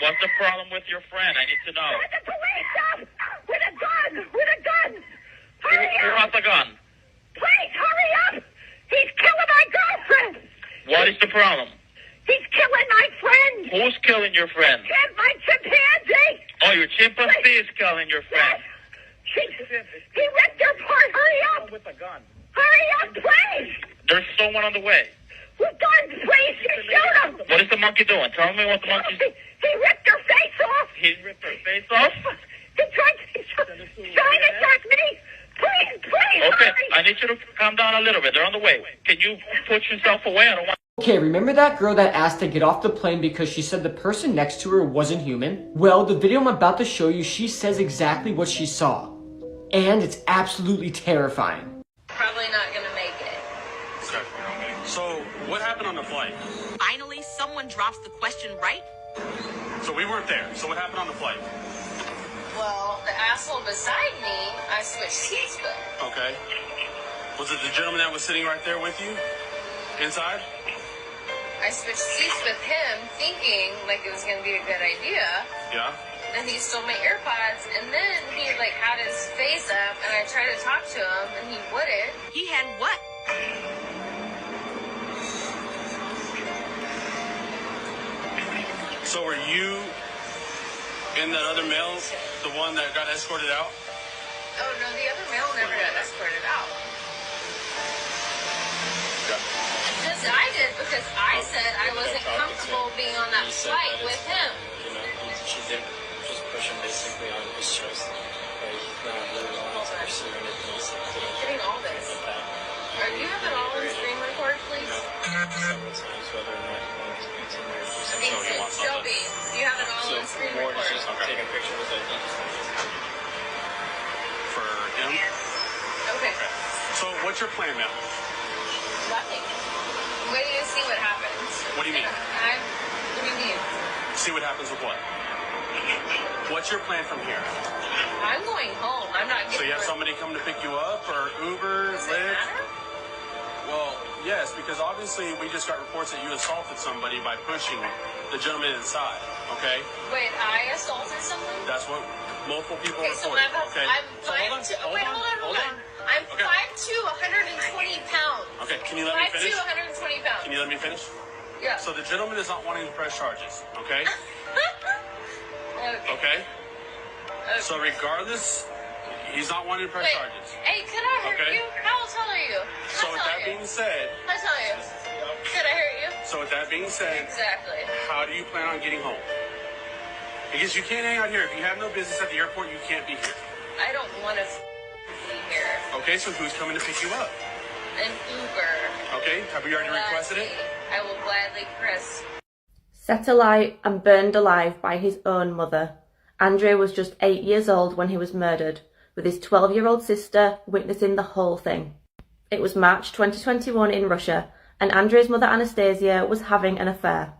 Speaker 13: What's the problem with your friend? I need to know.
Speaker 14: Send the police up! With a gun! With a gun! Hurry
Speaker 13: Who
Speaker 14: up!
Speaker 13: has a gun?
Speaker 14: Please, hurry up! He's killing my girlfriend!
Speaker 13: What is the problem?
Speaker 14: He's killing my friend!
Speaker 13: Who's killing your friend?
Speaker 14: My chimpanzee!
Speaker 13: Oh, your chimpanzee is killing your friend.
Speaker 14: He ripped her apart! Hurry up!
Speaker 13: With a gun.
Speaker 14: Hurry up, please!
Speaker 13: There's someone on the way.
Speaker 14: With guns, please! Shoot him!
Speaker 13: What is the monkey doing? Tell me what the monkey's doing.
Speaker 14: He ripped her face off!
Speaker 13: He ripped her face off?
Speaker 14: He's trying to attack me! Please,
Speaker 13: Okay,
Speaker 14: hurry!
Speaker 13: I need you to calm down a little bit. They're on the way. Can you put yourself away? I don't want...
Speaker 5: Okay, remember that girl that asked to get off the plane because she said the person next to her wasn't human? Well, the video I'm about to show you, she says exactly what she saw. And it's absolutely terrifying.
Speaker 15: Probably not gonna make it.
Speaker 16: Okay. So, what happened on the flight?
Speaker 15: Finally, someone drops the question right.
Speaker 16: So we weren't there. So what happened on the flight?
Speaker 15: Well, the asshole beside me, I switched seats with.
Speaker 16: Okay. Was it the gentleman that was sitting right there with you? Inside?
Speaker 15: I switched seats with him, thinking like it was gonna be a good idea.
Speaker 16: Yeah.
Speaker 15: Then he stole my AirPods, and then he like had his face up, and I tried to talk to him, and he wouldn't. He had what?
Speaker 16: So were you in that other male, the one that got escorted out?
Speaker 15: Oh no, the other male never got escorted out. Just I did because I said I wasn't comfortable being on that flight with him.
Speaker 17: You know, she did just push him basically on his chest. But he's not really wanting to pursue anything. He's
Speaker 15: Getting all this. Do you have it all on screen record, please?
Speaker 17: several times whether or not he wants to continue or pursue.
Speaker 15: Shelby, do you have it all on screen
Speaker 17: More
Speaker 15: record?
Speaker 17: just taking pictures with it.
Speaker 16: For him?
Speaker 15: Okay.
Speaker 16: So what's your plan now?
Speaker 15: Nothing. Wait till you see what happens.
Speaker 16: What do you mean?
Speaker 15: What do you mean?
Speaker 16: See what happens with what? What's your plan from here?
Speaker 15: I'm going home. I'm not getting...
Speaker 16: So you have somebody come to pick you up, or Uber, Lyft? Well, yes, because obviously we just got reports that you assaulted somebody by pushing the gentleman inside, okay?
Speaker 15: Wait, I assaulted someone?
Speaker 16: That's what multiple people
Speaker 15: Okay, so
Speaker 16: reported,
Speaker 15: I'm
Speaker 16: okay?
Speaker 15: So hold on. I'm 5'2", 120 pounds.
Speaker 16: Okay, can you let me finish?
Speaker 15: 5'2", 120 pounds.
Speaker 16: Can you let me finish?
Speaker 15: Yeah.
Speaker 16: So the gentleman is not wanting to press charges, okay? Okay? So regardless, he's not wanting to press charges.
Speaker 15: Hey, could I hurt
Speaker 16: Okay.
Speaker 15: you? How tall are you?
Speaker 16: So with that being said,
Speaker 15: How tall are you? Could I hurt you?
Speaker 16: so with that being said,
Speaker 15: Exactly.
Speaker 16: how do you plan on getting home? Because you can't hang out here. If you have no business at the airport, you can't be here.
Speaker 15: I don't want to be here.
Speaker 16: Okay, so who's coming to pick you up?
Speaker 15: An Uber.
Speaker 16: Okay, have you already requested it?
Speaker 15: I will gladly, Chris.
Speaker 12: Set alight and burned alive by his own mother. Andre was just 8 years old when he was murdered, with his 12-year-old sister witnessing the whole thing. It was March 2021 in Russia, and Andrei's mother Anastasia was having an affair.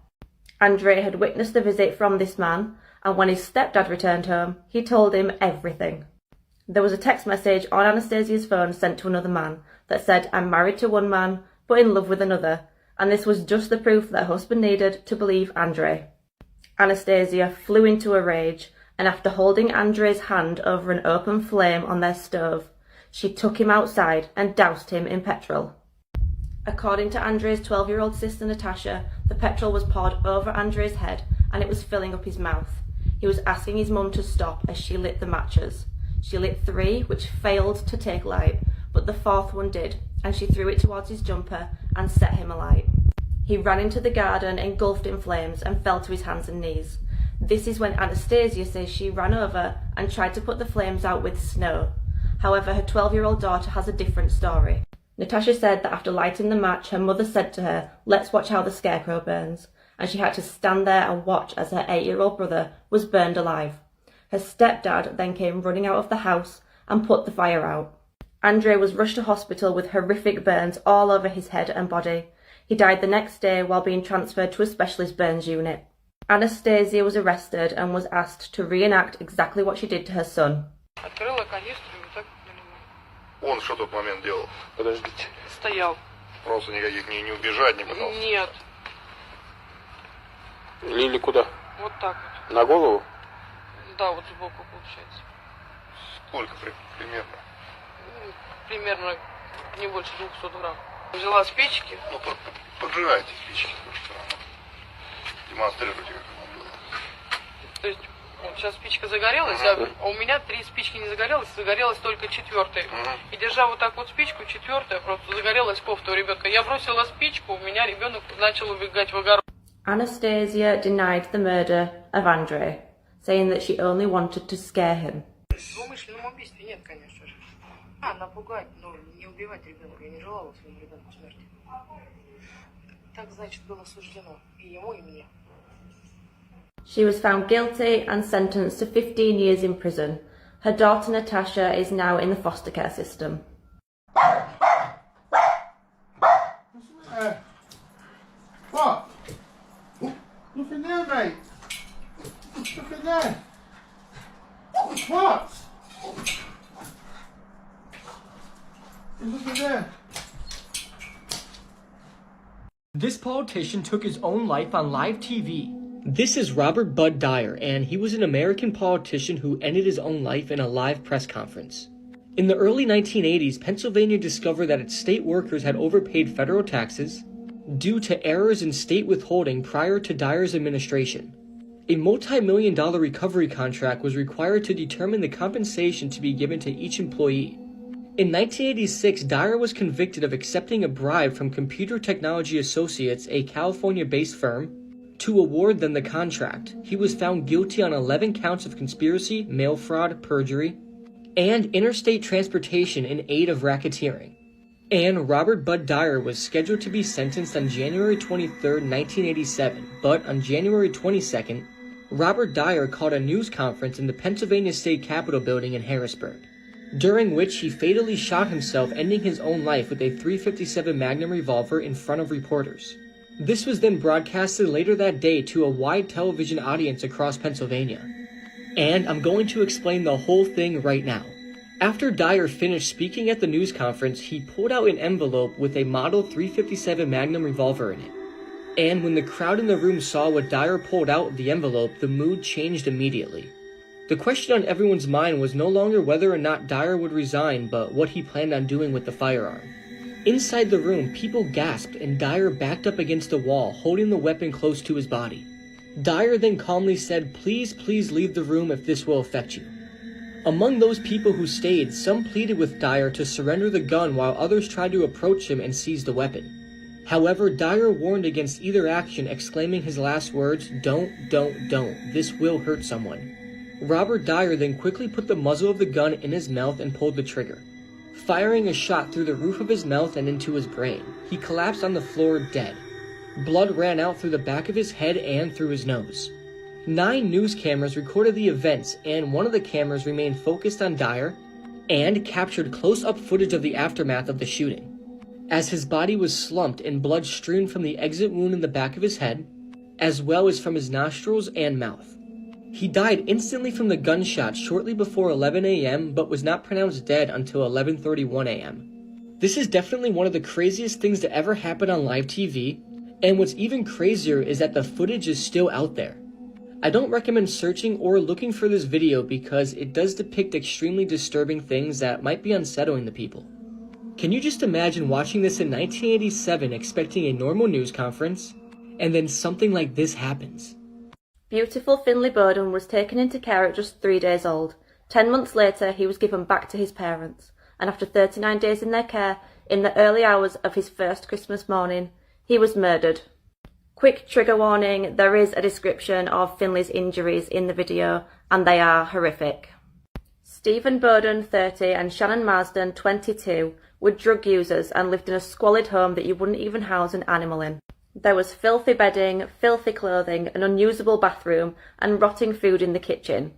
Speaker 12: Andrei had witnessed the visit from this man, and when his stepdad returned home, he told him everything. There was a text message on Anastasia's phone sent to another man that said, "I'm married to one man, but in love with another," and this was just the proof that her husband needed to believe Andrei. Anastasia flew into a rage, and after holding Andrei's hand over an open flame on their stove, she took him outside and doused him in petrol. According to Andrei's 12-year-old sister Natasha, the petrol was poured over Andrei's head and it was filling up his mouth. He was asking his mum to stop as she lit the matches. She lit 3, which failed to take light, but the 4th one did, and she threw it towards his jumper and set him alight. He ran into the garden, engulfed in flames, and fell to his hands and knees. This is when Anastasia says she ran over and tried to put the flames out with snow. However, her 12-year-old daughter has a different story. Natasha said that after lighting the match, her mother said to her, "Let's watch how the scarecrow burns," and she had to stand there and watch as her 8-year-old brother was burned alive. Her stepdad then came running out of the house and put the fire out. Andrei was rushed to hospital with horrific burns all over his head and body. He died the next day while being transferred to a specialist burns unit. Anastasia was arrested and was asked to reenact exactly what she did to her son.
Speaker 18: Он что в тот момент делал?
Speaker 19: Подождите.
Speaker 18: Стоял. Просто никаких не убежать не пытался?
Speaker 19: Нет. Лили куда?
Speaker 18: Вот так вот.
Speaker 19: На голову?
Speaker 18: Да, вот сбоку получается. Сколько примерно? Примерно не больше 200 грамм. Взяла спички. Ну, поджигайте спички. Демонстрируйте, как оно было. То есть, вот сейчас спичка загорелась, а у меня 3 спички не загорелась только 4-я. И держа вот так вот спичку, 4-я просто загорелась кофта у ребенка. Я бросила спичку, у меня ребенок начал убегать в огород.
Speaker 12: Anastasia denied the murder of Andrei, saying that she only wanted to scare him.
Speaker 18: В умышленном убийстве нет, конечно же. Напугать, но не убивать ребенка. Я не желала своему ребенку смерти. Так, значит, было суждено и ему, и мне.
Speaker 12: She was found guilty and sentenced to 15 years in prison. Her daughter Natasha is now in the foster care system.
Speaker 20: What? Look in there, mate. Look in there. What? Look in there.
Speaker 5: This politician took his own life on live TV. This is Robert Bud Dyer, and he was an American politician who ended his own life in a live press conference. In the early 1980s, Pennsylvania discovered that its state workers had overpaid federal taxes due to errors in state withholding prior to Dyer's administration. A multi-million-dollar recovery contract was required to determine the compensation to be given to each employee. In 1986, Dyer was convicted of accepting a bribe from Computer Technology Associates, a California-based firm, to award them the contract. He was found guilty on 11 counts of conspiracy, mail fraud, perjury, and interstate transportation in aid of racketeering. And Robert Bud Dyer was scheduled to be sentenced on January 23, 1987, but on January 22nd, Robert Dyer called a news conference in the Pennsylvania State Capitol building in Harrisburg, during which he fatally shot himself, ending his own life with a .357 Magnum revolver in front of reporters. This was then broadcasted later that day to a wide television audience across Pennsylvania. And I'm going to explain the whole thing right now. After Dyer finished speaking at the news conference, he pulled out an envelope with a model .357 Magnum revolver in it. And when the crowd in the room saw what Dyer pulled out of the envelope, the mood changed immediately. The question on everyone's mind was no longer whether or not Dyer would resign, but what he planned on doing with the firearm. Inside the room, people gasped and Dyer backed up against the wall, holding the weapon close to his body. Dyer then calmly said, "Please, please leave the room if this will affect you." Among those people who stayed, some pleaded with Dyer to surrender the gun while others tried to approach him and seize the weapon. However, Dyer warned against either action, exclaiming his last words, don't, this will hurt someone." Robert Dyer then quickly put the muzzle of the gun in his mouth and pulled the trigger. firing a shot through the roof of his mouth and into his brain. He collapsed on the floor dead. Blood ran out through the back of his head and through his nose. 9 news cameras recorded the events, and one of the cameras remained focused on Dyer and captured close-up footage of the aftermath of the shooting, as his body was slumped and blood strewn from the exit wound in the back of his head, as well as from his nostrils and mouth. He died instantly from the gunshot shortly before 11 a.m., but was not pronounced dead until 11:31 a.m. This is definitely one of the craziest things to ever happen on live TV, and what's even crazier is that the footage is still out there. I don't recommend searching or looking for this video because it does depict extremely disturbing things that might be unsettling to people. Can you just imagine watching this in 1987 expecting a normal news conference, and then something like this happens?
Speaker 12: Beautiful Finley Bowden was taken into care at just 3 days old. 10 months later, he was given back to his parents, and after 39 days in their care, in the early hours of his first Christmas morning, he was murdered. Quick trigger warning, there is a description of Finley's injuries in the video, and they are horrific. Stephen Bowden, 30, and Shannon Marsden, 22, were drug users and lived in a squalid home that you wouldn't even house an animal in. There was filthy bedding, filthy clothing, an unusable bathroom, and rotting food in the kitchen.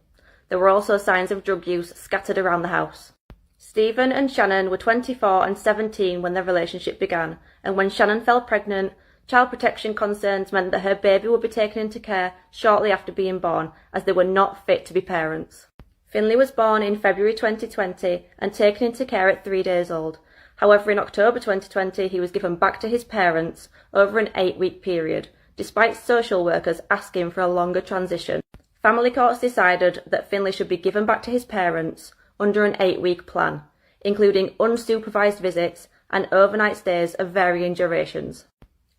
Speaker 12: There were also signs of drug use scattered around the house. Stephen and Shannon were 24 and 17 when their relationship began, and when Shannon fell pregnant, child protection concerns meant that her baby would be taken into care shortly after being born, as they were not fit to be parents. Finley was born in February 2020 and taken into care at 3 days old. However, in October 2020, he was given back to his parents over an 8-week period, despite social workers asking for a longer transition. Family courts decided that Finley should be given back to his parents under an 8-week plan, including unsupervised visits and overnight stays of varying durations.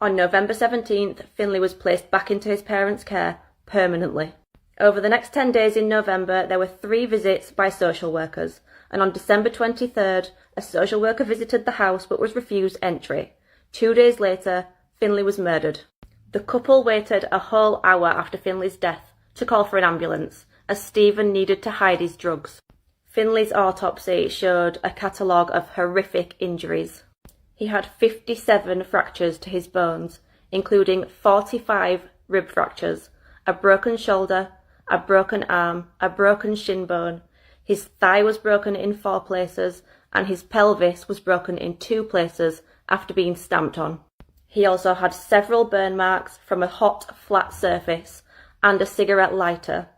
Speaker 12: On November 17th, Finley was placed back into his parents' care permanently. Over the next 10 days in November, there were 3 visits by social workers, and on December 23rd, a social worker visited the house but was refused entry. 2 days later, Finley was murdered. The couple waited a whole hour after Finley's death to call for an ambulance, as Stephen needed to hide his drugs. Finley's autopsy showed a catalogue of horrific injuries. He had 57 fractures to his bones, including 45 rib fractures, a broken shoulder, a broken arm, a broken shin bone. His thigh was broken in 4 places, and his pelvis was broken in 2 places after being stamped on. He also had several burn marks from a hot, flat surface and a cigarette lighter,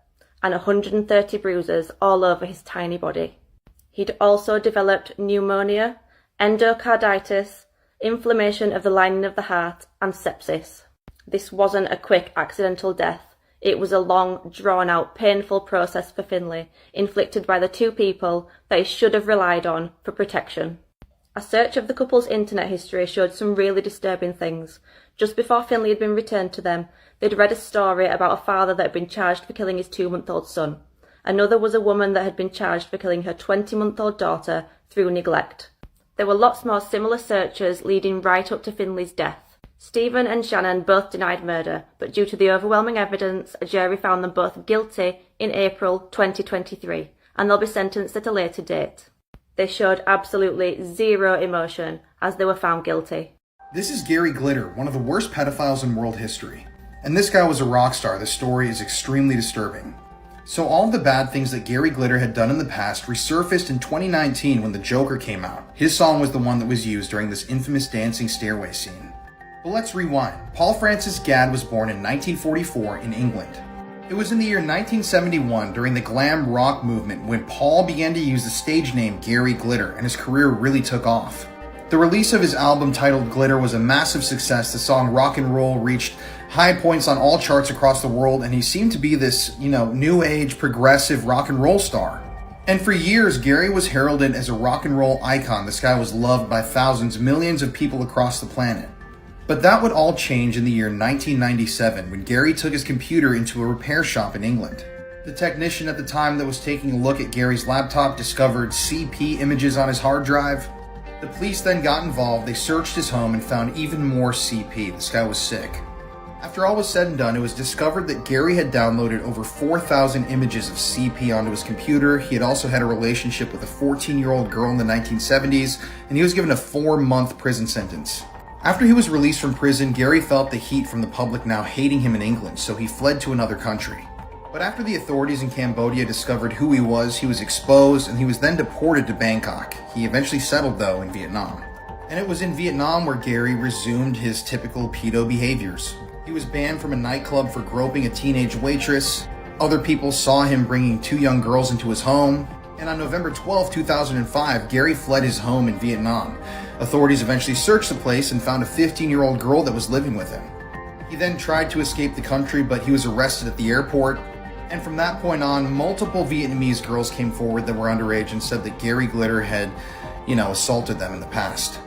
Speaker 12: and 130 bruises all over his tiny body. He'd also developed pneumonia, endocarditis, inflammation of the lining of the heart, and sepsis. This wasn't a quick accidental death. It was a long, drawn-out, painful process for Finley, inflicted by the 2 people that he should have relied on for protection. A search of the couple's internet history showed some really disturbing things. Just before Finley had been returned to them, they'd read a story about a father that had been charged for killing his 2-month-old son. Another was a woman that had been charged for killing her 20-month-old daughter through neglect. There were lots more similar searches leading right up to Finley's death. Stephen and Shannon both denied murder, but due to the overwhelming evidence, a jury found them both guilty in April 2023, and they'll be sentenced at a later date. They showed absolutely zero emotion as they were found guilty.
Speaker 3: This is Gary Glitter, one of the worst pedophiles in world history. And this guy was a rock star. The story is extremely disturbing. So all the bad things that Gary Glitter had done in the past resurfaced in 2019 when The Joker came out. His song was the one that was used during this infamous dancing stairway scene. But let's rewind. Paul Francis Gadd was born in 1944 in England. It was in the year 1971 during the glam rock movement when Paul began to use the stage name Gary Glitter and his career really took off. The release of his album titled Glitter was a massive success. The song Rock and Roll reached high points on all charts across the world, and he seemed to be this, new age progressive rock and roll star. And for years, Gary was heralded as a rock and roll icon. This guy was loved by thousands, millions of people across the planet. But that would all change in the year 1997 when Gary took his computer into a repair shop in England. The technician at the time that was taking a look at Gary's laptop discovered CP images on his hard drive. The police then got involved. They searched his home and found even more CP. This guy was sick. After all was said and done, it was discovered that Gary had downloaded over 4,000 images of CP onto his computer. He had also had a relationship with a 14-year-old girl in the 1970s, and he was given a 4-month prison sentence. After he was released from prison, Gary felt the heat from the public now hating him in England, so he fled to another country. But after the authorities in Cambodia discovered who he was exposed, and he was then deported to Bangkok. He eventually settled, though, in Vietnam. And it was in Vietnam where Gary resumed his typical pedo behaviors. He was banned from a nightclub for groping a teenage waitress. Other people saw him bringing 2 young girls into his home. And on November 12, 2005, Gary fled his home in Vietnam. Authorities eventually searched the place and found a 15-year-old girl that was living with him. He then tried to escape the country, but he was arrested at the airport. And from that point on, multiple Vietnamese girls came forward that were underage and said that Gary Glitter had, assaulted them in the past.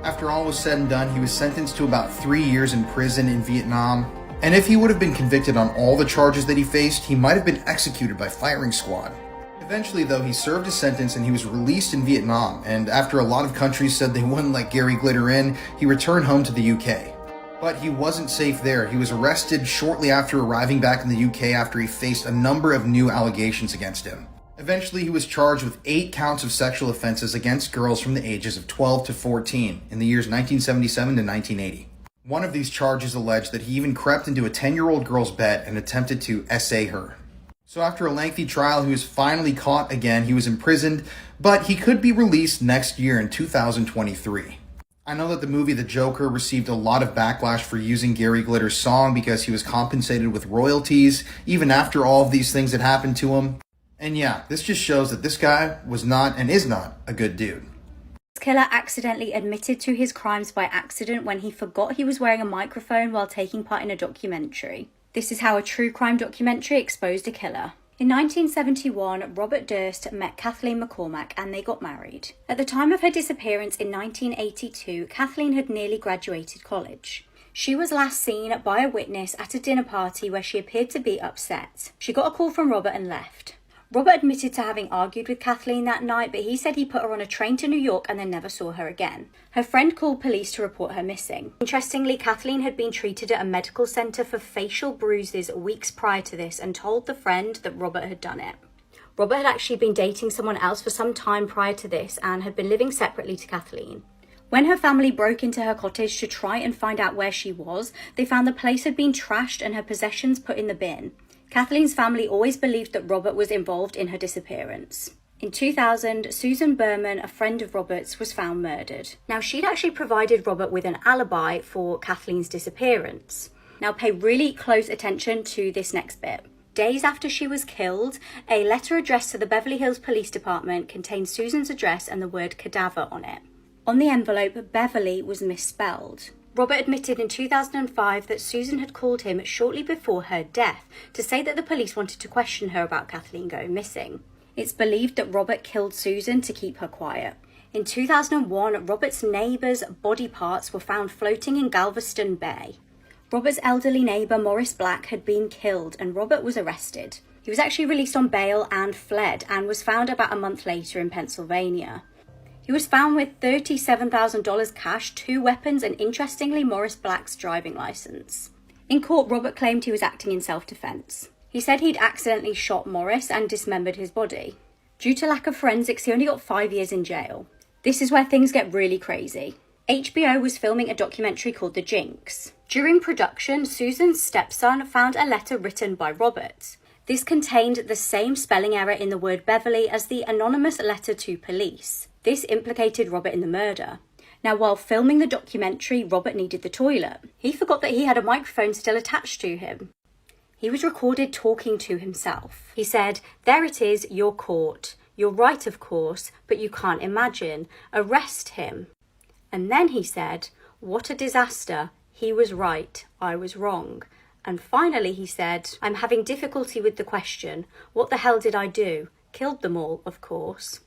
Speaker 3: After all was said and done, he was sentenced to about 3 years in prison in Vietnam. And if he would have been convicted on all the charges that he faced, he might have been executed by firing squad. Eventually, though, he served his sentence and he was released in Vietnam. And after a lot of countries said they wouldn't let Gary Glitter in, he returned home to the UK. But he wasn't safe there. He was arrested shortly after arriving back in the UK after he faced a number of new allegations against him. Eventually, he was charged with 8 counts of sexual offenses against girls from the ages of 12 to 14 in the years 1977 to 1980. One of these charges alleged that he even crept into a 10-year-old girl's bed and attempted to SA her. So after a lengthy trial, he was finally caught again. He was imprisoned, but he could be released next year in 2023. I know that the movie The Joker received a lot of backlash for using Gary Glitter's song because he was compensated with royalties, even after all of these things had happened to him. And yeah, this just shows that this guy was not and is not a good dude.
Speaker 6: This killer accidentally admitted to his crimes by accident when he forgot he was wearing a microphone while taking part in a documentary. This is how a true crime documentary exposed a killer. In 1971, Robert Durst met Kathleen McCormack and they got married. At the time of her disappearance in 1982, Kathleen had nearly graduated college. She was last seen by a witness at a dinner party where she appeared to be upset. She got a call from Robert and left. Robert admitted to having argued with Kathleen that night, but he said he put her on a train to New York and then never saw her again. Her friend called police to report her missing. Interestingly, Kathleen had been treated at a medical centre for facial bruises weeks prior to this and told the friend that Robert had done it. Robert had actually been dating someone else for some time prior to this and had been living separately to Kathleen. When her family broke into her cottage to try and find out where she was, they found the place had been trashed and her possessions put in the bin. Kathleen's family always believed that Robert was involved in her disappearance. In 2000, Susan Berman, a friend of Robert's, was found murdered. Now, she'd actually provided Robert with an alibi for Kathleen's disappearance. Now, pay really close attention to this next bit. Days after she was killed, a letter addressed to the Beverly Hills Police Department contained Susan's address and the word cadaver on it. On the envelope, Beverly was misspelled. Robert admitted in 2005 that Susan had called him shortly before her death to say that the police wanted to question her about Kathleen going missing. It's believed that Robert killed Susan to keep her quiet. In 2001, Robert's neighbour's body parts were found floating in Galveston Bay. Robert's elderly neighbour, Morris Black, had been killed and Robert was arrested. He was actually released on bail and fled and was found about a month later in Pennsylvania. He was found with $37,000 cash, 2 weapons, and interestingly, Morris Black's driving license. In court, Robert claimed he was acting in self-defense. He said he'd accidentally shot Morris and dismembered his body. Due to lack of forensics, he only got 5 years in jail. This is where things get really crazy. HBO was filming a documentary called The Jinx. During production, Susan's stepson found a letter written by Robert. This contained the same spelling error in the word Beverly as the anonymous letter to police. This implicated Robert in the murder. Now, while filming the documentary, Robert needed the toilet. He forgot that he had a microphone still attached to him. He was recorded talking to himself. He said, "There it is, you're caught. You're right, of course, but you can't imagine. Arrest him." And then he said, "What a disaster. He was right. I was wrong." And finally he said, "I'm having difficulty with the question. What the hell did I do? Killed them all, of course."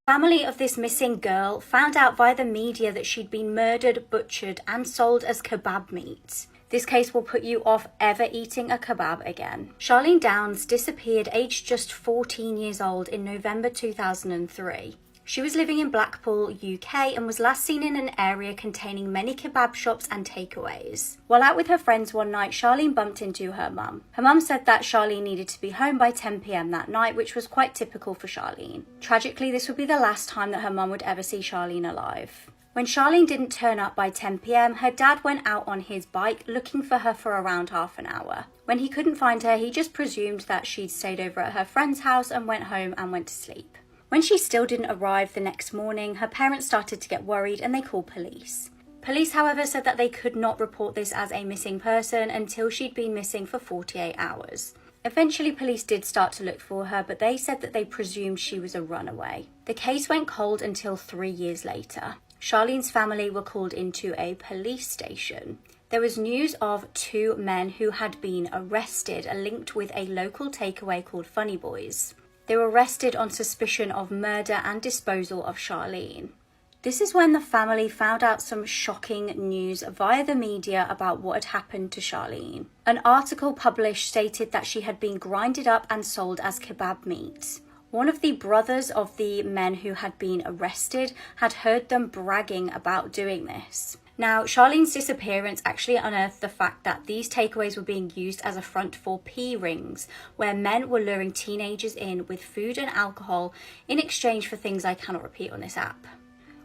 Speaker 6: Family of this missing girl found out via the media that she'd been murdered, butchered, and sold as kebab meat. This case will put you off ever eating a kebab again. Charlene Downs disappeared aged just 14 years old in November 2003. She was living in Blackpool, UK, and was last seen in an area containing many kebab shops and takeaways. While out with her friends one night, Charlene bumped into her mum. Her mum said that Charlene needed to be home by 10 p.m. that night, which was quite typical for Charlene. Tragically, this would be the last time that her mum would ever see Charlene alive. When Charlene didn't turn up by 10 p.m, her dad went out on his bike looking for her for around half an hour. When he couldn't find her, he just presumed that she'd stayed over at her friend's house and went home and went to sleep. When she still didn't arrive the next morning, her parents started to get worried and they called police. Police, however, said that they could not report this as a missing person until she'd been missing for 48 hours. Eventually, police did start to look for her, but they said that they presumed she was a runaway. The case went cold until 3 years later. Charlene's family were called into a police station. There was news of 2 men who had been arrested, linked with a local takeaway called Funny Boys. They were arrested on suspicion of murder and disposal of Charlene. This is when the family found out some shocking news via the media about what had happened to Charlene. An article published stated that she had been grinded up and sold as kebab meat. One of the brothers of the men who had been arrested had heard them bragging about doing this. Now, Charlene's disappearance actually unearthed the fact that these takeaways were being used as a front for P rings, where men were luring teenagers in with food and alcohol in exchange for things I cannot repeat on this app.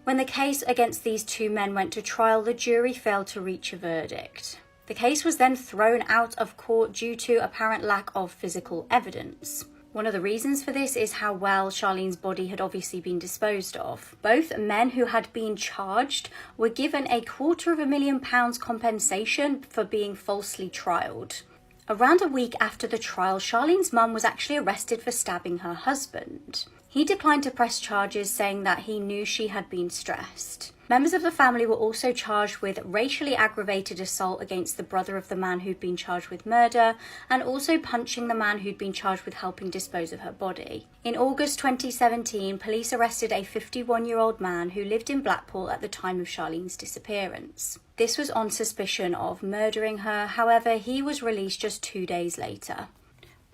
Speaker 6: When the case against these 2 men went to trial, the jury failed to reach a verdict. The case was then thrown out of court due to apparent lack of physical evidence. One of the reasons for this is how well Charlene's body had obviously been disposed of. Both men who had been charged were given a £250,000 compensation for being falsely trialled. Around a week after the trial, Charlene's mum was actually arrested for stabbing her husband. He declined to press charges, saying that he knew she had been stressed. Members of the family were also charged with racially aggravated assault against the brother of the man who'd been charged with murder, and also punching the man who'd been charged with helping dispose of her body. In August 2017, police arrested a 51-year-old man who lived in Blackpool at the time of Charlene's disappearance. This was on suspicion of murdering her, however, he was released just 2 days later.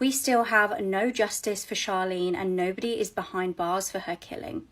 Speaker 6: We still have no justice for Charlene, and nobody is behind bars for her killing.